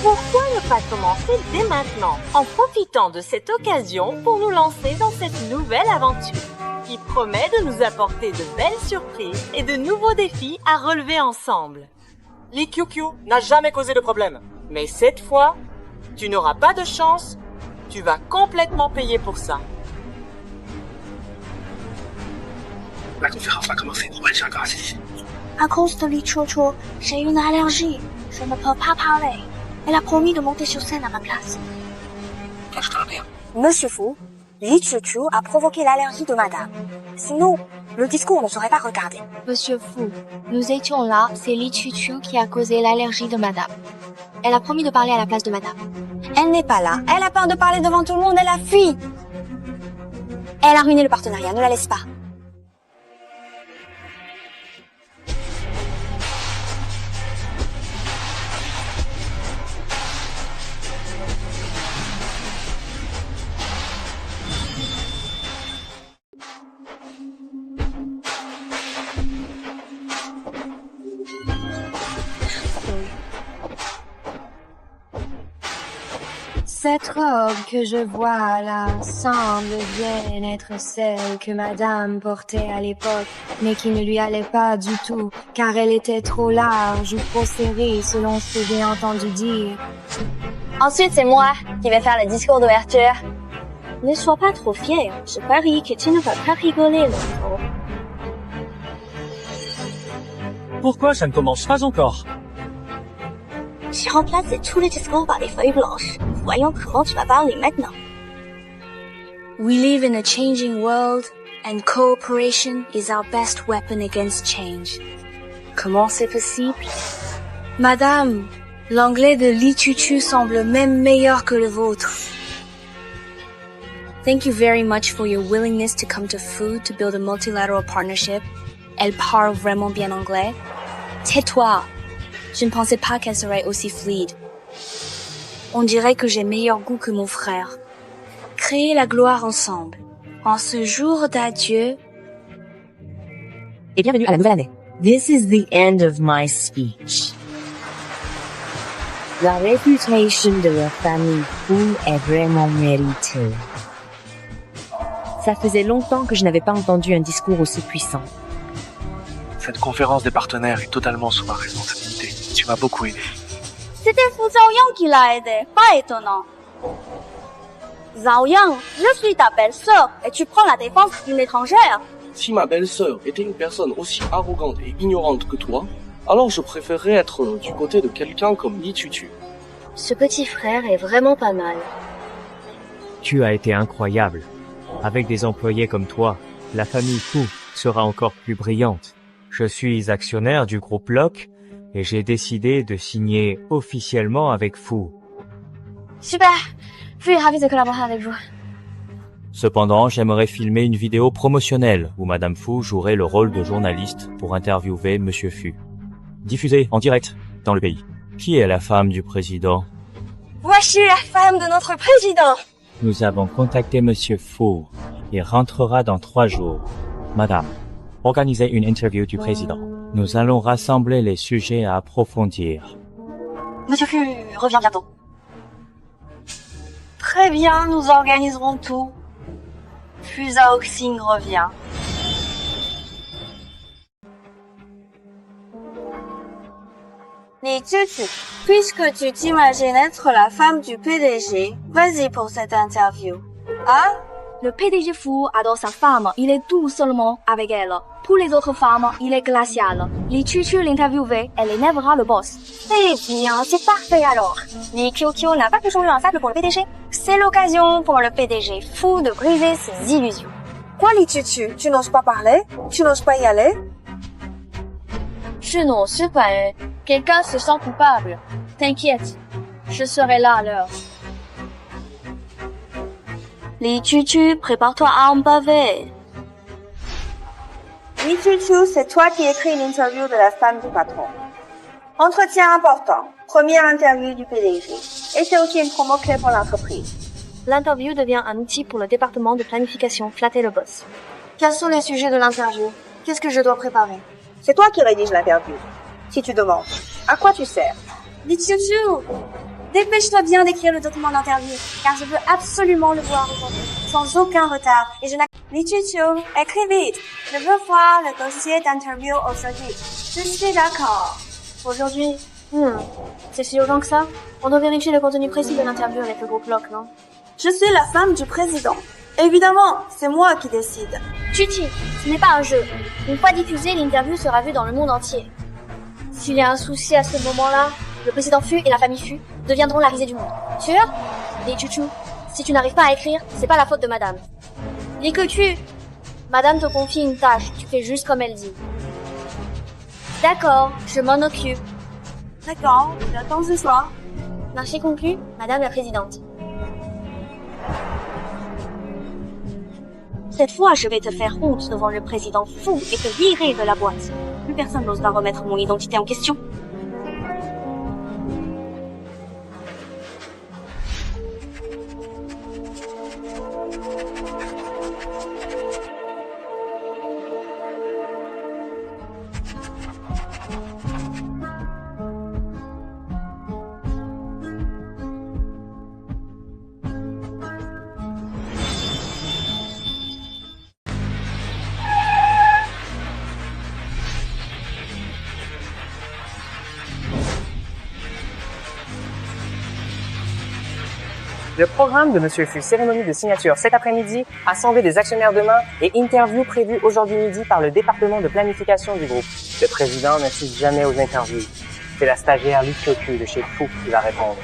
Pourquoi ne pas commencer dès maintenant, en profitant de cette occasion pour nous lancer dans cette nouvelle aventure, qui promet de nous apporter de belles surprises et de nouveaux défis à relever ensemble.
Li Qiqiu n'a jamais causé de problème. Mais cette fois, tu n'auras pas de chance. Tu vas complètement payer pour ça.
La conférence va commencer. On va aller encore ici.
À cause de Li Qiqiu, j'ai une allergie. Je ne peux pas parler. Elle a promis de monter sur scène à ma place.
Je te bien.
Monsieur Fu, Li Qiqiu a provoqué l'allergie de madame. Sinon, le discours ne serait pas regardé.
Monsieur Fu, nous étions là, c'est Li Qiqiu qui a causé l'allergie de madame. Elle a promis de parler à la place de madame.
Elle n'est pas là. Elle a peur de parler devant tout le monde. Elle a fui. Elle a ruiné le partenariat. Ne la laisse pas.
Cette robe que je vois là semble bien être celle que madame portait à l'époque, mais qui ne lui allait pas du tout, car elle était trop large ou trop serrée selon ce que j'ai entendu dire.
Ensuite, c'est moi qui vais faire le discours d'ouverture. Ne sois pas trop fière. Je parie que tu ne vas pas rigoler longtemps.
Pourquoi ça ne commence pas encore?
J'ai remplacé tous les discours par des feuilles blanches. Voyons comment tu vas parler maintenant.
We live in a changing world, and cooperation is our best weapon against change.
Comment c'est possible?
Madame, l'anglais de Li Qiqiu semble même meilleur que le vôtre. Thank you very much for your willingness to come to Food to build a multilateral partnership. Elle parle vraiment bien anglais. Tais-toi. Je ne pensais pas qu'elle serait aussi fluide. On dirait que j'ai meilleur goût que mon frère. Créer la gloire ensemble. En ce jour d'adieu.
Et bienvenue à la nouvelle année.
This is the end of my speech. La réputation de la famille Fu est vraiment méritée. Ça faisait longtemps que je n'avais pas entendu un discours aussi puissant.
Cette conférence des partenaires est totalement sous ma responsabilité. Tu m'as beaucoup aidé.
C'était Fu Zhaoyang qui l'a aidé, pas étonnant. Zhaoyang, je suis ta belle-sœur et tu prends la défense d'une étrangère.
Si ma belle-sœur était une personne aussi arrogante et ignorante que toi, alors je préférerais être du côté de quelqu'un comme Li Tutu.
Ce petit frère est vraiment pas mal.
Tu as été incroyable. Avec des employés comme toi, la famille Fu sera encore plus brillante. Je suis actionnaire du groupe Locke et j'ai décidé de signer officiellement avec Fu.
Super. Je suis ravie de collaborer avec vous.
Cependant, j'aimerais filmer une vidéo promotionnelle où Madame Fu jouerait le rôle de journaliste pour interviewer Monsieur Fu. Diffusée en direct dans le pays. Qui est la femme du président?
Voici la femme de notre président.
Nous avons contacté Monsieur Fu. Il rentrera dans 3 jours. Madame, organisez une interview du président. Nous allons rassembler les sujets à approfondir.
Monsieur Fu revient bientôt. Très bien, nous organiserons tout. Fu Zhaoxing revient. Li Tutu, puisque tu t'imagines être la femme du PDG, vas-y pour cette interview. Hein?
Le PDG Fu adore sa femme, il est doux seulement avec elle. Pour les autres femmes, il est glacial. Li Tutu l'interviewée, elle énervera le boss.
C'est bien, c'est parfait alors. Li Qiuqiu n'a pas pu changer un sable pour le PDG. C'est l'occasion pour le PDG Fu de briser ses illusions.
Quoi, Li Tutu? Tu n'oses pas parler? Tu n'oses pas y aller?
Je n'ose pas. Quelqu'un se sent coupable. T'inquiète, je serai là à l'heure.
Li Tutu, prépare-toi à en baver.
Li Tutu, c'est toi qui écris l'interview de la femme du patron. Entretien important. Première interview du PDG. Et c'est aussi une promo clé pour l'entreprise.
L'interview devient un outil pour le département de planification, flatter le boss.
Quels sont les sujets de l'interview? Qu'est-ce que je dois préparer? C'est toi qui rédige l'interview. Si tu demandes, à quoi tu sers?
Li Tutu, dépêche-toi bien d'écrire le document d'interview, car je veux absolument le voir aujourd'hui, sans aucun retard, et je n'ai... Li Tutu, écris vite. Je veux voir le dossier d'interview aujourd'hui. Je suis d'accord.
Aujourd'hui? C'est si urgent que ça? On doit vérifier le contenu précis de l'interview avec le groupe Locke, non?
Je suis la femme du président. Évidemment, c'est moi qui décide.
Tuti, ce n'est pas un jeu. Une fois diffusée, l'interview sera vue dans le monde entier. S'il y a un souci à ce moment-là, le président Fu et la famille Fu deviendront la risée du monde. Sûr? Li Tutu, si tu n'arrives pas à écrire, c'est pas la faute de madame. Li Tutu, madame te confie une tâche, tu fais juste comme elle dit. D'accord, je m'en occupe.
D'accord, j'attends ce soir.
Marché conclu, madame la présidente.
Cette fois, je vais te faire honte devant le président Fu et te virer de la boîte. Plus personne n'osera remettre mon identité en question.
Le programme de Monsieur Fu, cérémonie de signature cet après-midi, assemblée des actionnaires demain et interview prévue aujourd'hui midi par le département de planification du groupe. Le président n'assiste jamais aux interviews. C'est la stagiaire Li Qiuqiu de chez Fu qui va répondre.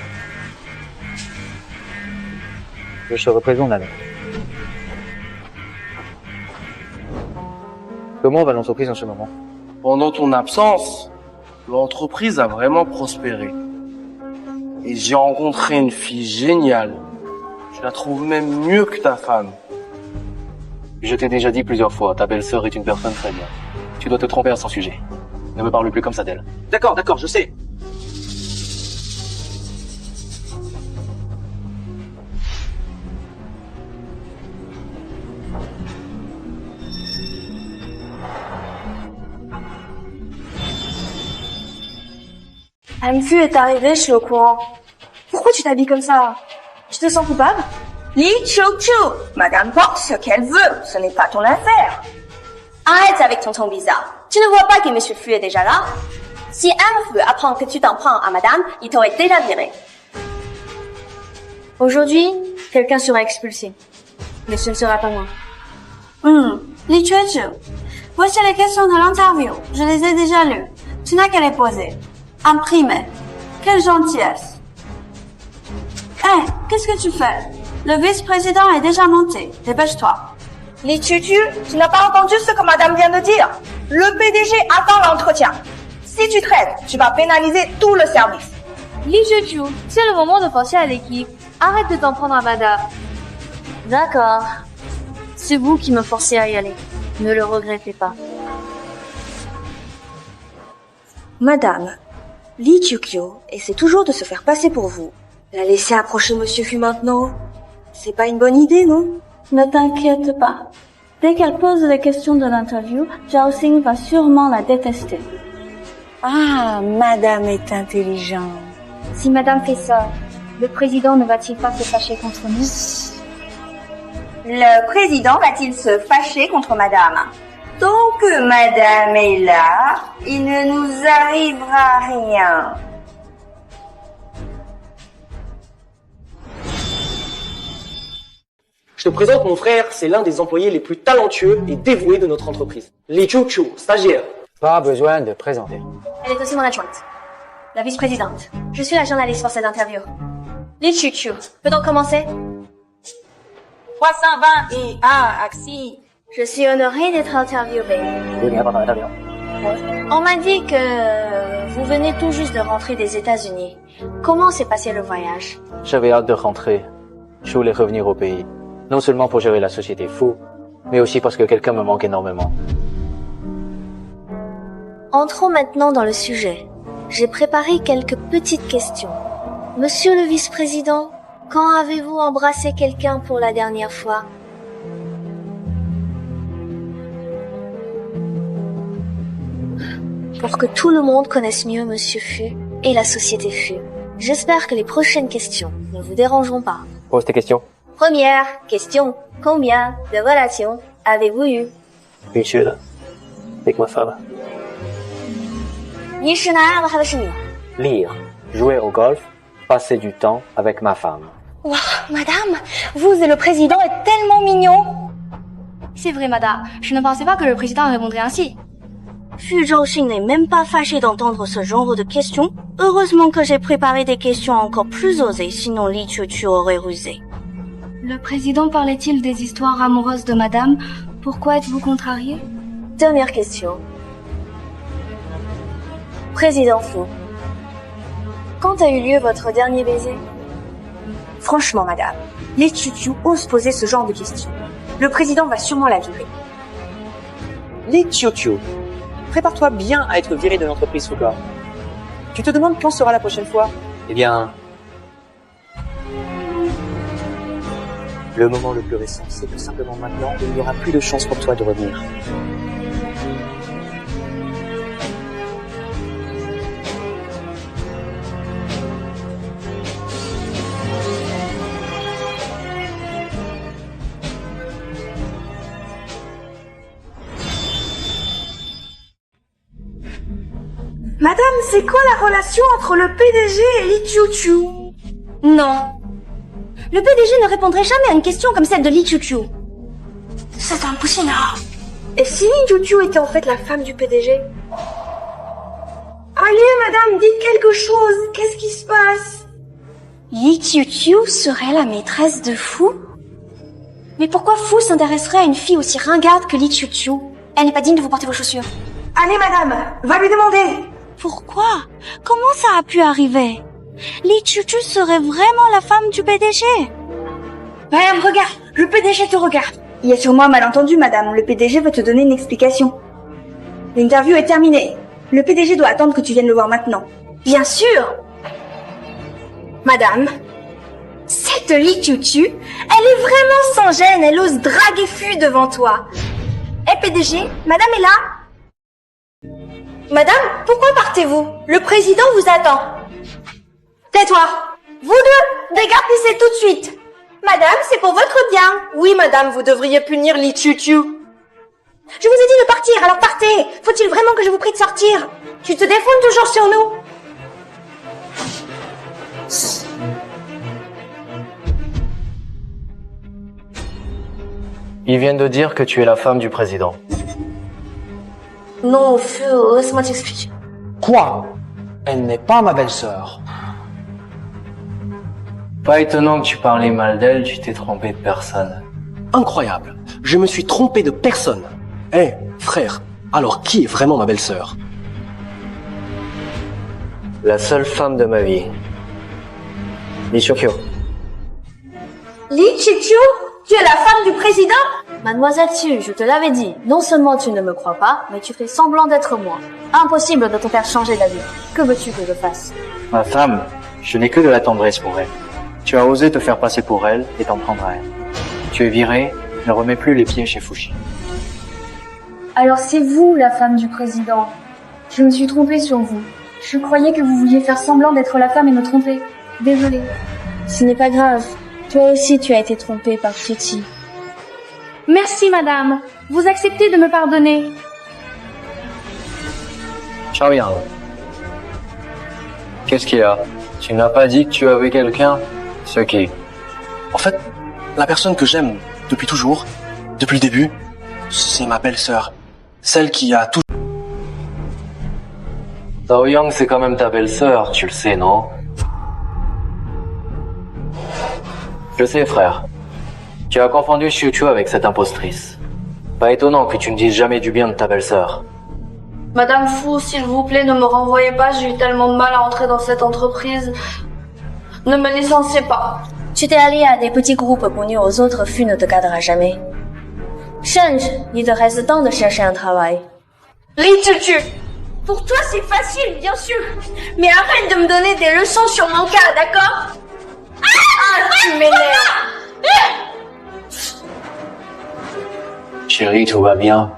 Je te représente là. Comment va l'entreprise en ce moment?
Pendant ton absence, l'entreprise a vraiment prospéré. Et j'ai rencontré une fille géniale. Je la trouve même mieux que ta femme.
Je t'ai déjà dit plusieurs fois, ta belle-sœur est une personne très bien. Tu dois te tromper à son sujet. Ne me parle plus comme ça d'elle.
D'accord, je sais.
Madame Fu est arrivée, je suis au courant. Pourquoi tu t'habilles comme ça? Tu te sens coupable?
Li Chou-Chou, Madame pense ce qu'elle veut, ce n'est pas ton affaire. Arrête avec ton ton bizarre. Tu ne vois pas que Monsieur Fu est déjà là? Si un veut apprendre que tu t'en prends à Madame, il t'aurait déjà viré.
Aujourd'hui, quelqu'un sera expulsé. Mais ce ne sera pas moi.
Li Chou-Chou, voici les questions de l'interview. Je les ai déjà lues. Tu n'as qu'à les poser. Imprimées. Quelle gentillesse. Hé, qu'est-ce que tu fais? Le vice-président est déjà monté. Dépêche-toi.
Li Chou-Chou, tu n'as pas entendu ce que Madame vient de dire? Le PDG attend l'entretien. Si tu traites, tu vas pénaliser tout le service.
Li Chou-Chou, c'est le moment de penser à l'équipe. Arrête de t'en prendre à Madame. D'accord. C'est vous qui me forcez à y aller. Ne le regrettez pas.
Madame, Li Chou-Chou essaie toujours de se faire passer pour vous. La laisser approcher Monsieur Fu maintenant, c'est pas une bonne idée, non?
Ne t'inquiète pas. Dès qu'elle pose les questions de l'interview, Zhao Xing va sûrement la détester.
Ah, Madame est intelligente.
Si Madame fait ça, le président ne va-t-il pas se fâcher contre nous?
Le président va-t-il se fâcher contre Madame? Tant que Madame est là, il ne nous arrivera rien.
Je te présente mon frère, c'est l'un des employés les plus talentueux et dévoués de notre entreprise. Li Chou-Chou, stagiaire.
Pas besoin de présenter.
Elle est aussi mon adjointe. La vice-présidente. Je suis la journaliste pour cette interview. Li Chou-Chou, peut-on commencer?
320 et Axi.
Je suis honorée d'être interviewée. On m'a dit que vous venez tout juste de rentrer des États-Unis. Comment s'est passé le voyage?
J'avais hâte de rentrer. Je voulais revenir au pays. Non seulement pour gérer la société Fu, mais aussi parce que quelqu'un me manque énormément.
Entrons maintenant dans le sujet. J'ai préparé quelques petites questions. Monsieur le vice-président, quand avez-vous embrassé quelqu'un pour la dernière fois? Pour que tout le monde connaisse mieux Monsieur Fu et la société Fu, j'espère que les prochaines questions ne vous dérangeront pas.
Pose tes questions.
Première question. Combien de relations avez-vous eu?
Une seule. Avec ma femme. Lire, jouer au golf, passer du temps avec ma femme.
Wow, Madame, vous et le président êtes tellement mignons. C'est vrai, Madame. Je ne pensais pas que le président répondrait ainsi.
Fu Zhaoxing n'est même pas fâché d'entendre ce genre de questions. Heureusement que j'ai préparé des questions encore plus osées, sinon Li Chou-Chou aurait rusé.
Le président parlait-il des histoires amoureuses de Madame? Pourquoi êtes-vous contrarié?
Dernière question. Président Fu, quand a eu lieu votre dernier baiser?
Franchement, Madame, Li Chou-Chou ose poser ce genre de questions. Le président va sûrement la virer.
Li Chou-Chou, prépare-toi bien à être viré de l'entreprise Fuka. Tu te demandes quand sera la prochaine fois?
Eh bien, le moment le plus récent, c'est que simplement maintenant, il n'y aura plus de chance pour toi de revenir.
Madame, c'est quoi la relation entre le PDG et Li Chou-Chou?
Non. Le PDG ne répondrait jamais à une question comme celle de Li Chou-Chou.
C'est impossible. Et si Li Chou-Chou était en fait la femme du PDG? Allez, madame, dites quelque chose. Qu'est-ce qui se passe?
Li Chou-Chou serait la maîtresse de Fu? Mais pourquoi Fu s'intéresserait à une fille aussi ringarde que Li Chou-Chou? Elle n'est pas digne de vous porter vos chaussures.
Allez, madame, va lui demander.
Pourquoi? Comment ça a pu arriver? Li Chou-Chou serait vraiment la femme du PDG?
Madame, regarde, le PDG te regarde. Il y a sûrement un malentendu, madame. Le PDG veut te donner une explication. L'interview est terminée. Le PDG doit attendre que tu viennes le voir maintenant. Bien sûr. Madame, cette Li Chou-Chou, elle est vraiment sans gêne. Elle ose draguer Fu devant toi. Eh PDG, madame est là? Madame, pourquoi partez-vous? Le président vous attend.
Tais-toi. Vous deux, dégarpissez tout de suite. Madame, c'est pour votre bien.
Oui, madame, vous devriez punir Li Chuchu.
Je vous ai dit de partir, alors partez. Faut-il vraiment que je vous prie de sortir? Tu te défends toujours sur nous.
Ils viennent de dire que tu es la femme du président.
Non, Phil, laisse-moi t'expliquer.
Quoi? Elle n'est pas ma belle-sœur.
Pas étonnant que tu parlais mal d'elle, tu t'es trompé de personne.
Incroyable. Je me suis trompé de personne. Eh, frère, alors qui est vraiment ma belle-sœur?
La seule femme de ma vie. Li Chuchu.
Li Chuchu? Tu es la femme du président?
Mademoiselle Chu, je te l'avais dit, non seulement tu ne me crois pas, mais tu fais semblant d'être moi. Impossible de te faire changer d'avis. Que veux-tu que je fasse?
Ma femme, je n'ai que de la tendresse pour elle. Tu as osé te faire passer pour elle et t'en prendre à elle. Tu es viré, ne remets plus les pieds chez Fushi.
Alors c'est vous, la femme du président. Je me suis trompée sur vous. Je croyais que vous vouliez faire semblant d'être la femme et me tromper. Désolée.
Ce n'est pas grave. Toi aussi, tu as été trompée par Titi.
Merci, madame. Vous acceptez de me pardonner.
Ciao Yang. Qu'est-ce qu'il y a? Tu n'as pas dit que tu avais quelqu'un? Ce qui?
En fait, la personne que j'aime depuis toujours, depuis le début, c'est ma belle-sœur. Celle qui a tout...
Zhao Yang, c'est quand même ta belle-sœur, tu le sais, non? Je sais, frère. Tu as confondu Chuchu avec cette impostrice. Pas étonnant que tu ne dises jamais du bien de ta belle-sœur.
Madame Fu, s'il vous plaît, ne me renvoyez pas, j'ai eu tellement de mal à entrer dans cette entreprise. Ne me licenciez pas.
Tu t'es allié à des petits groupes pour nuire aux autres, Fu ne te gardera jamais. Change, il te reste temps de chercher un travail.
Li Chuchu, pour toi c'est facile, bien sûr. Mais arrête de me donner des leçons sur mon cas, d'accord? Ah, tu m'énerves.
Chérie, tout va bien.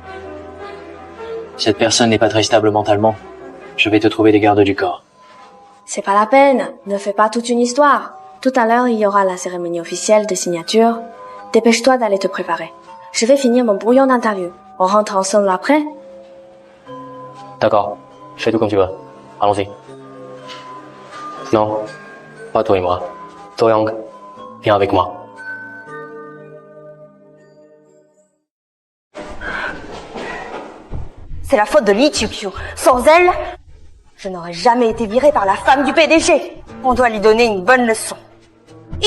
Cette personne n'est pas très stable mentalement. Je vais te trouver des gardes du corps.
C'est pas la peine, ne fais pas toute une histoire. Tout à l'heure, il y aura la cérémonie officielle de signature. Dépêche-toi d'aller te préparer. Je vais finir mon brouillon d'interview. On rentre ensemble après?
D'accord, fais tout comme tu veux. Allons-y. Non, pas toi et moi. Toyang, viens avec moi.
C'est la faute de Li Chuchu. Sans elle, je n'aurais jamais été virée par la femme du PDG. On doit lui donner une bonne leçon.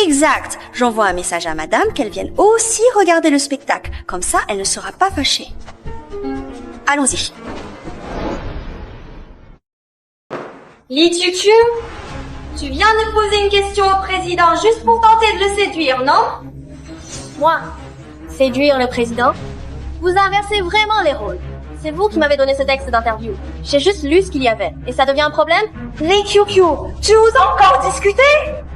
Exact. J'envoie un message à madame qu'elle vienne aussi regarder le spectacle. Comme ça, elle ne sera pas fâchée. Allons-y. Li Chuchu, tu viens de poser une question au président juste pour tenter de le séduire, non?
Moi? Séduire le président? Vous inversez vraiment les rôles. C'est vous qui m'avez donné ce texte d'interview. J'ai juste lu ce qu'il y avait. Et ça devient un problème?
Li Chuchu, tu oses encore discuter?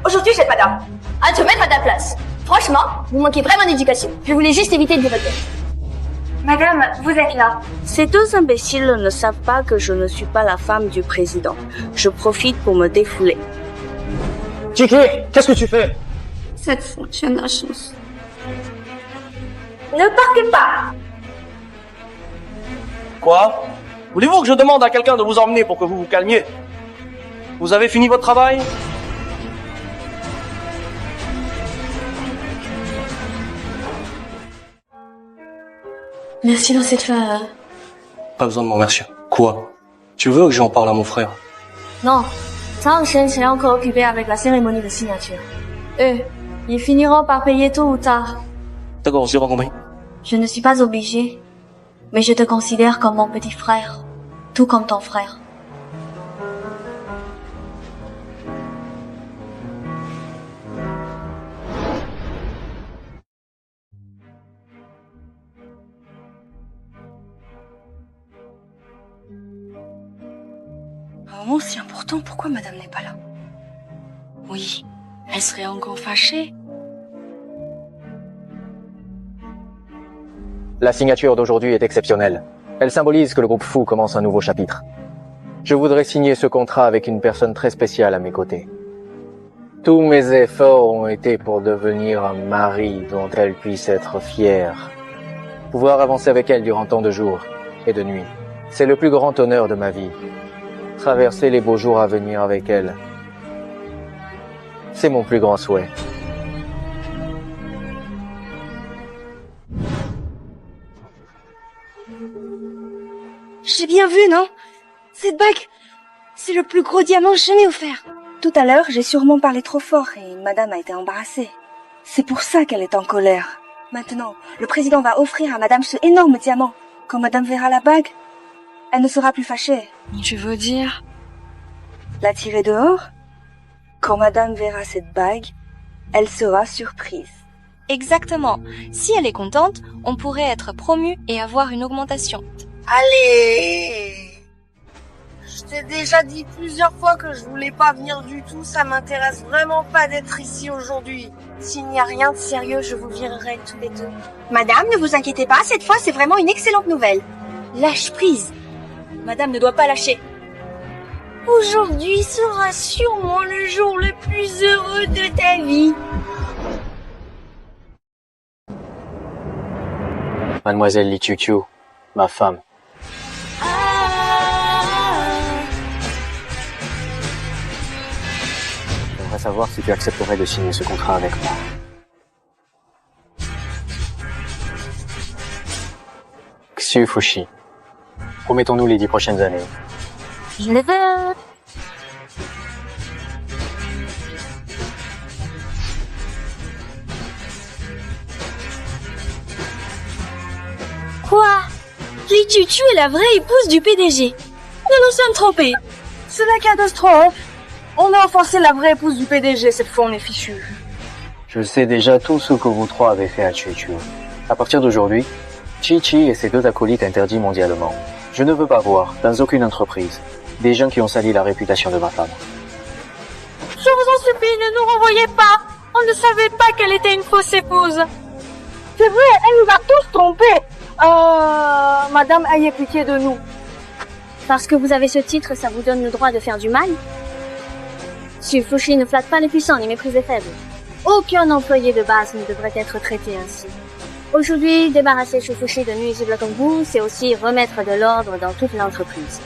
Aujourd'hui, j'ai pas d'âme.
À te mettre à ta place. Franchement, vous manquez vraiment d'éducation. Je voulais juste éviter de dévoter.
Madame, vous êtes là.
Ces deux imbéciles ne savent pas que je ne suis pas la femme du président. Je profite pour me défouler.
Kiki, qu'est-ce que tu fais?
Cette fois, tu as de la chance.
Ne partez pas.
Quoi? Voulez-vous que je demande à quelqu'un de vous emmener pour que vous vous calmiez? Vous avez fini votre travail?
Merci dans cette fois.
Pas besoin de m'en remercier. Quoi? Tu veux que j'en parle à mon frère?
Non. Tang Shen s'est encore occupé avec la cérémonie de signature. Eux, ils finiront par payer tôt ou tard.
D'accord, j'ai pas compris.
Je ne suis pas obligée, mais je te considère comme mon petit frère, tout comme ton frère.
Un moment si important, pourquoi madame n'est pas là? Oui, elle serait encore fâchée.
La signature d'aujourd'hui est exceptionnelle. Elle symbolise que le groupe Fu commence un nouveau chapitre. Je voudrais signer ce contrat avec une personne très spéciale à mes côtés. Tous mes efforts ont été pour devenir un mari dont elle puisse être fière. Pouvoir avancer avec elle durant tant de jours et de nuits. C'est le plus grand honneur de ma vie. Traverser les beaux jours à venir avec elle. C'est mon plus grand souhait.
J'ai bien vu, non? Cette bague, c'est le plus gros diamant jamais offert. Tout à l'heure, j'ai sûrement parlé trop fort et madame a été embarrassée. C'est pour ça qu'elle est en colère. Maintenant, le président va offrir à madame ce énorme diamant. Quand madame verra la bague, elle ne sera plus fâchée.
Tu veux dire?
La tirer dehors? Quand madame verra cette bague, elle sera surprise.
Exactement. Si elle est contente, on pourrait être promu et avoir une augmentation.
Allez! Je t'ai déjà dit plusieurs fois que je voulais pas venir du tout, ça m'intéresse vraiment pas d'être ici aujourd'hui. S'il n'y a rien de sérieux, je vous virerai tous les deux.
Madame, ne vous inquiétez pas, cette fois c'est vraiment une excellente nouvelle. Lâche prise. Madame ne doit pas lâcher.
Aujourd'hui sera sûrement le jour le plus heureux de ta vie.
Mademoiselle Li Qiuqiu, ma femme. J'aimerais savoir si tu accepterais de signer ce contrat avec moi. Xiu Fushi, promettons-nous les 10 prochaines années.
Je le veux.
Quoi? Li Qiuqiu est la vraie épouse du PDG. Nous nous sommes trompés.
C'est la catastrophe. On a offensé la vraie épouse du PDG, cette fois on est fichu.
Je sais déjà tout ce que vous trois avez fait à Qiuqiu. À partir d'aujourd'hui, Chi-Chi et ses 2 acolytes interdits mondialement. Je ne veux pas voir, dans aucune entreprise, des gens qui ont sali la réputation de ma femme.
Je vous en supplie, ne nous renvoyez pas. On ne savait pas qu'elle était une fausse épouse.
C'est vrai, elle nous a tous trompés. Madame, ayez pitié de nous.
Parce que vous avez ce titre, ça vous donne le droit de faire du mal? Xiu Fushi ne flatte pas les puissants ni méprise les faibles. Aucun employé de base ne devrait être traité ainsi. Aujourd'hui, débarrasser Xiu Fushi de nuisibles comme vous, c'est aussi remettre de l'ordre dans toute l'entreprise.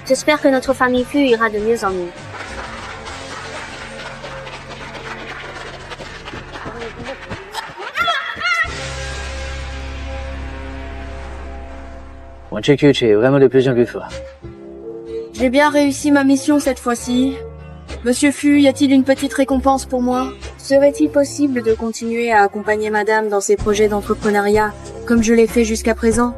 J'espère que notre famille Fu ira de mieux en mieux.
Mon Qiuqiu est vraiment de plus en plus fort.
J'ai bien réussi ma mission cette fois-ci. Monsieur Fu, y a-t-il une petite récompense pour moi? Serait-il possible de continuer à accompagner madame dans ses projets d'entrepreneuriat, comme je l'ai fait jusqu'à présent?